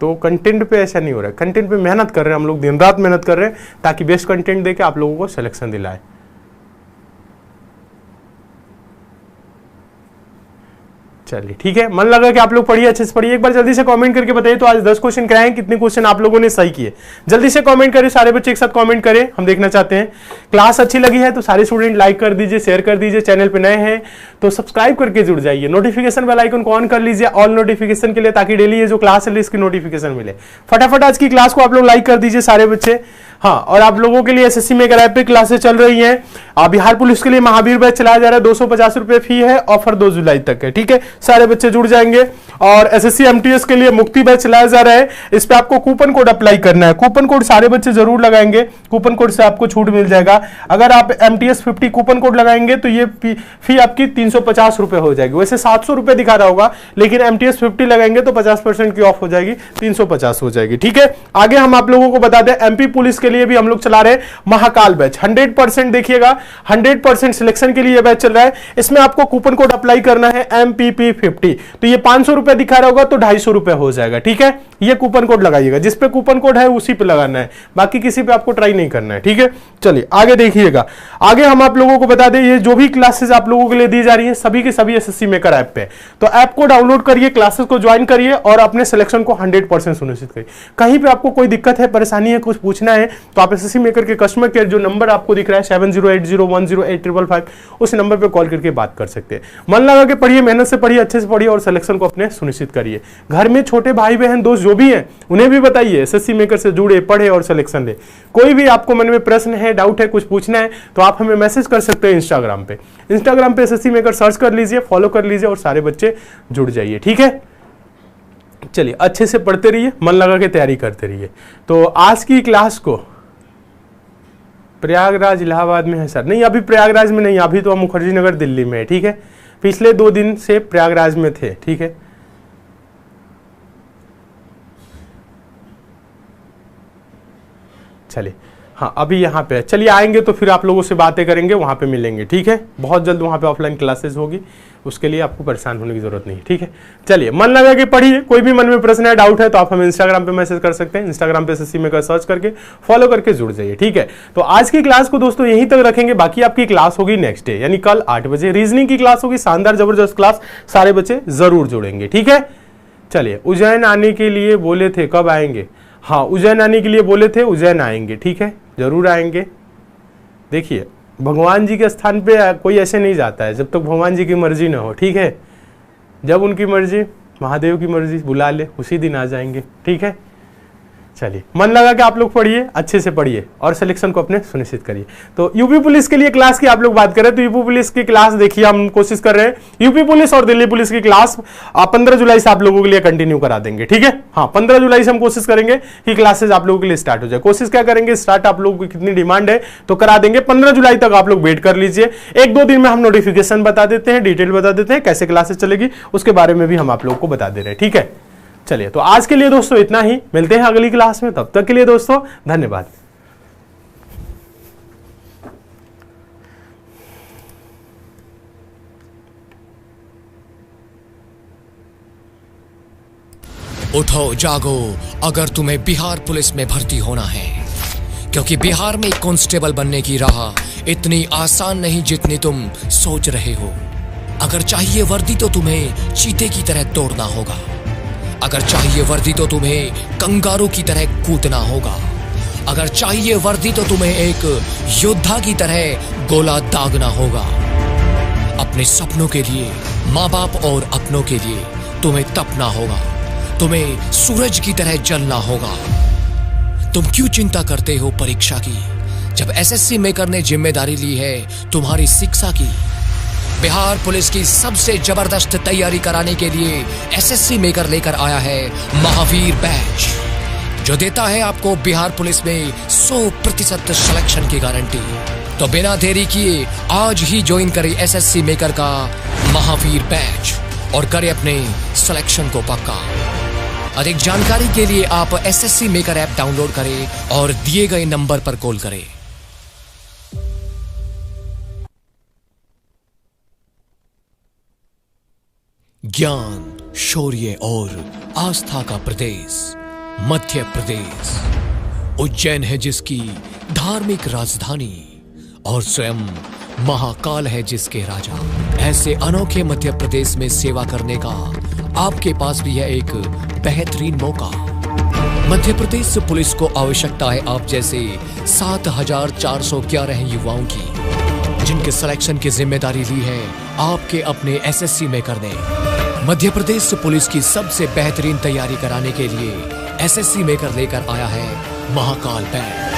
तो कंटेंट पे ऐसा नहीं हो रहा है, कंटेंट पे मेहनत कर रहे हैं हम लोग, दिन रात मेहनत कर रहे हैं ताकि बेस्ट कंटेंट देके आप लोगों को सिलेक्शन दिलाए। चलिए ठीक है, मन लगा कि आप लोग पढ़िए, अच्छे से पढ़िए। एक बार जल्दी से कमेंट करके बताइए तो आज 10 क्वेश्चन कराए, कितने क्वेश्चन आप लोगों ने सही किए। जल्दी से कमेंट करें, सारे बच्चे एक साथ कमेंट करें, हम देखना चाहते हैं। क्लास अच्छी लगी है तो सारे स्टूडेंट लाइक कर दीजिए, शेयर कर दीजिए। चैनल पे नए हैं तो सब्सक्राइब करके जुड़ जाइए, नोटिफिकेशन बेल आइकन को ऑन कर लीजिए ऑल नोटिफिकेशन के लिए, ताकि डेली ये जो क्लास है इसकी नोटिफिकेशन मिले। फटाफट आज की क्लास को आप लोग लाइक कर दीजिए सारे बच्चे। हाँ, और आप लोगों के लिए एसएससी मेकर ऐप पे क्लासेस चल रही हैं। बिहार पुलिस के लिए महावीर बैच चलाया जा रहा है, 250 रुपए फी है, ऑफर 2 जुलाई तक है, ठीक है। सारे बच्चे जुड़ जाएंगे। और एसएससी एमटीएस के लिए मुक्ति बैच चलाया जा रहा है, इस पे आपको कूपन कोड अप्लाई करना है। कूपन कोड सारे बच्चे जरूर लगाएंगे, कूपन कोड से आपको छूट मिल जाएगा। अगर आप एमटीएस 50 कूपन कोड लगाएंगे तो ये फी आपकी 350 रुपए हो जाएगी। वैसे 700 रुपए दिखा रहा होगा, लेकिन एमटीएस 50 लगाएंगे तो 50% की ऑफ हो जाएगी, 350 हो जाएगी, ठीक है। आगे हम आप लोगों को बता दें, एमपी पुलिस के लिए भी हम लोग चला रहे हैं महाकाल बैच। 100% देखिएगा, 100% सिलेक्शन के लिए यह बैच चल रहा है। इसमें आपको कूपन कोड अप्लाई करना है MPP50, तो ये 500 रुपए दिखा रहा होगा तो 250 रुपए हो जाएगा, ठीक है। ये कूपन कोड लगाइएगा, जिस पे कूपन कोड है उसी पे लगाना है, बाकी किसी पे आपको ट्राई नहीं करना है, ठीक है। चलिए आगे देखिएगा। आगे हम आप लोगों को बता दें, ये जो भी क्लासेस आप लोगों के लिए दी जा रही है सभी के सभी एसएससी मेकर ऐप पे, तो ऐप को डाउनलोड करिए, क्लासेस को ज्वाइन करिए और अपने सिलेक्शन को 100% सुनिश्चित करिए। कहीं पे आपको कोई दिक्कत है, परेशानी है, कुछ पूछना है तो आप एसएससी मेकर के कस्टमर केयर जो नंबर आपको दिख रहा है 7080108555, उस नंबर पे कॉल करके बात कर सकते हैं। मन लगा के पढ़िए, मेहनत से पढ़िए, अच्छे से पढ़िए और सिलेक्शन को अपने सुनिश्चित करिए। घर में छोटे भाई बहन दोस्त जो भी हैं उन्हें भी बताइए एसएससी मेकर से जुड़े, पढ़े और सिलेक्शन ले। कोई भी आपको मन में प्रश्न है, डाउट है, कुछ पूछना है तो आप हमें मैसेज कर सकते हैं इंस्टाग्राम पे। इंस्टाग्राम पे एसएससी मेकर सर्च कर लीजिए, फॉलो कर लीजिए और सारे बच्चे जुड़ जाइए, ठीक है। चलिए अच्छे से पढ़ते रहिए, मन लगा के तैयारी करते रहिए। तो आज की क्लास को प्रयागराज इलाहाबाद में है सर? नहीं, अभी प्रयागराज में नहीं, अभी तो हम मुखर्जी नगर दिल्ली में है, ठीक है। पिछले 2 दिन से प्रयागराज में थे, ठीक है। चलिए हाँ, अभी यहाँ पे चलिए आएंगे तो फिर आप लोगों से बातें करेंगे, वहाँ पे मिलेंगे, ठीक है। बहुत जल्द वहाँ पे ऑफलाइन क्लासेस होगी। उसके लिए आपको परेशान होने की जरूरत नहीं है, ठीक है। चलिए मन लगा के पढ़िए, कोई भी मन में प्रश्न है, डाउट है तो आप हमें इंस्टाग्राम पे मैसेज कर सकते हैं। इंस्टाग्राम पे एसएससी मेकर सर्च करके फॉलो करके जुड़ जाइए, ठीक है। तो आज की क्लास को दोस्तों यहीं तक रखेंगे, बाकी आपकी क्लास होगी नेक्स्ट डे यानी कल 8 बजे रीजनिंग की क्लास होगी, शानदार जबरदस्त क्लास, सारे बच्चे जरूर जुड़ेंगे, ठीक है। चलिए उज्जैन आने के लिए बोले थे, कब आएंगे? हाँ उज्जैन आने के लिए बोले थे, उज्जैन आएंगे, ठीक है, जरूर आएंगे। देखिए भगवान जी के स्थान पे कोई ऐसे नहीं जाता है जब तक भगवान जी की मर्जी ना हो, ठीक है। जब उनकी मर्जी, महादेव की मर्जी बुला ले, उसी दिन आ जाएंगे, ठीक है। चलिए मन लगा कि आप लोग पढ़िए, अच्छे से पढ़िए और सिलेक्शन को अपने सुनिश्चित करिए। तो यूपी पुलिस के लिए क्लास की आप लोग बात करें तो यूपी पुलिस की क्लास देखिए, हम कोशिश कर रहे हैं यूपी पुलिस और दिल्ली पुलिस की क्लास 15 जुलाई से आप लोगों के लिए कंटिन्यू करा देंगे, ठीक है। हाँ 15 जुलाई से हम कोशिश करेंगे कि क्लासेस आप लोगों के लिए स्टार्ट हो जाए। कोशिश क्या करेंगे, स्टार्ट आप लोगों की कितनी डिमांड है तो करा देंगे। 15 जुलाई तक आप लोग वेट कर लीजिए, 1-2 दिन में हम नोटिफिकेशन बता देते हैं, डिटेल बता देते हैं, कैसे क्लासेस चलेगी उसके बारे में भी हम आप लोगों को बता दे रहे हैं, ठीक है। चलिए तो आज के लिए दोस्तों इतना ही, मिलते हैं अगली क्लास में, तब तक के लिए दोस्तों धन्यवाद। उठो जागो, अगर तुम्हें बिहार पुलिस में भर्ती होना है, क्योंकि बिहार में कांस्टेबल बनने की राह इतनी आसान नहीं जितनी तुम सोच रहे हो। अगर चाहिए वर्दी तो तुम्हें चीते की तरह दौड़ना होगा, अगर चाहिए वर्दी तो तुम्हें कंगारू की तरह कूदना होगा, अगर चाहिए वर्दी तो तुम्हें एक योद्धा की तरह गोला दागना होगा। अपने सपनों के लिए, माँ बाप और अपनों के लिए तुम्हें तपना होगा, तुम्हें सूरज की तरह जलना होगा। तुम क्यों चिंता करते हो परीक्षा की, जब एसएससी मेकर ने जिम्मेदारी ली है तुम्हारी शिक्षा की। बिहार पुलिस की सबसे जबरदस्त तैयारी कराने के लिए एसएससी मेकर लेकर आया है महावीर बैच, जो देता है आपको बिहार पुलिस में 100% सिलेक्शन की गारंटी। तो बिना देरी किए आज ही ज्वाइन करें एसएससी मेकर का महावीर बैच और करें अपने सिलेक्शन को पक्का। अधिक जानकारी के लिए आप एसएससी मेकर ऐप डाउनलोड करें और दिए गए नंबर पर कॉल करें। ज्ञान, शौर्य और आस्था का प्रदेश मध्य प्रदेश। उज्जैन है जिसकी धार्मिक राजधानी और स्वयं महाकाल है जिसके राजा। ऐसे अनोखे मध्य प्रदेश में सेवा करने का आपके पास भी है एक बेहतरीन मौका। मध्य प्रदेश पुलिस को आवश्यकता है आप जैसे 7,411 युवाओं की, जिनके सिलेक्शन की जिम्मेदारी ली है आपके अपने एसएससी मेकर ने। मध्य प्रदेश पुलिस की सबसे बेहतरीन तैयारी कराने के लिए एसएससी मेकर लेकर आया है महाकाल बैच,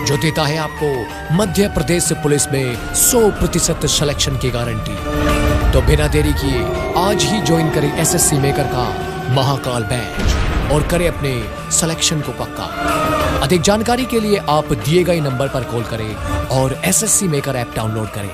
जो देता है आपको मध्य प्रदेश पुलिस में 100% सिलेक्शन की गारंटी। तो बिना देरी किए आज ही ज्वाइन करें एसएससी मेकर का महाकाल बैच और करें अपने सिलेक्शन को पक्का। अधिक जानकारी के लिए आप दिए गए नंबर पर कॉल करें और एसएससी मेकर ऐप डाउनलोड करें।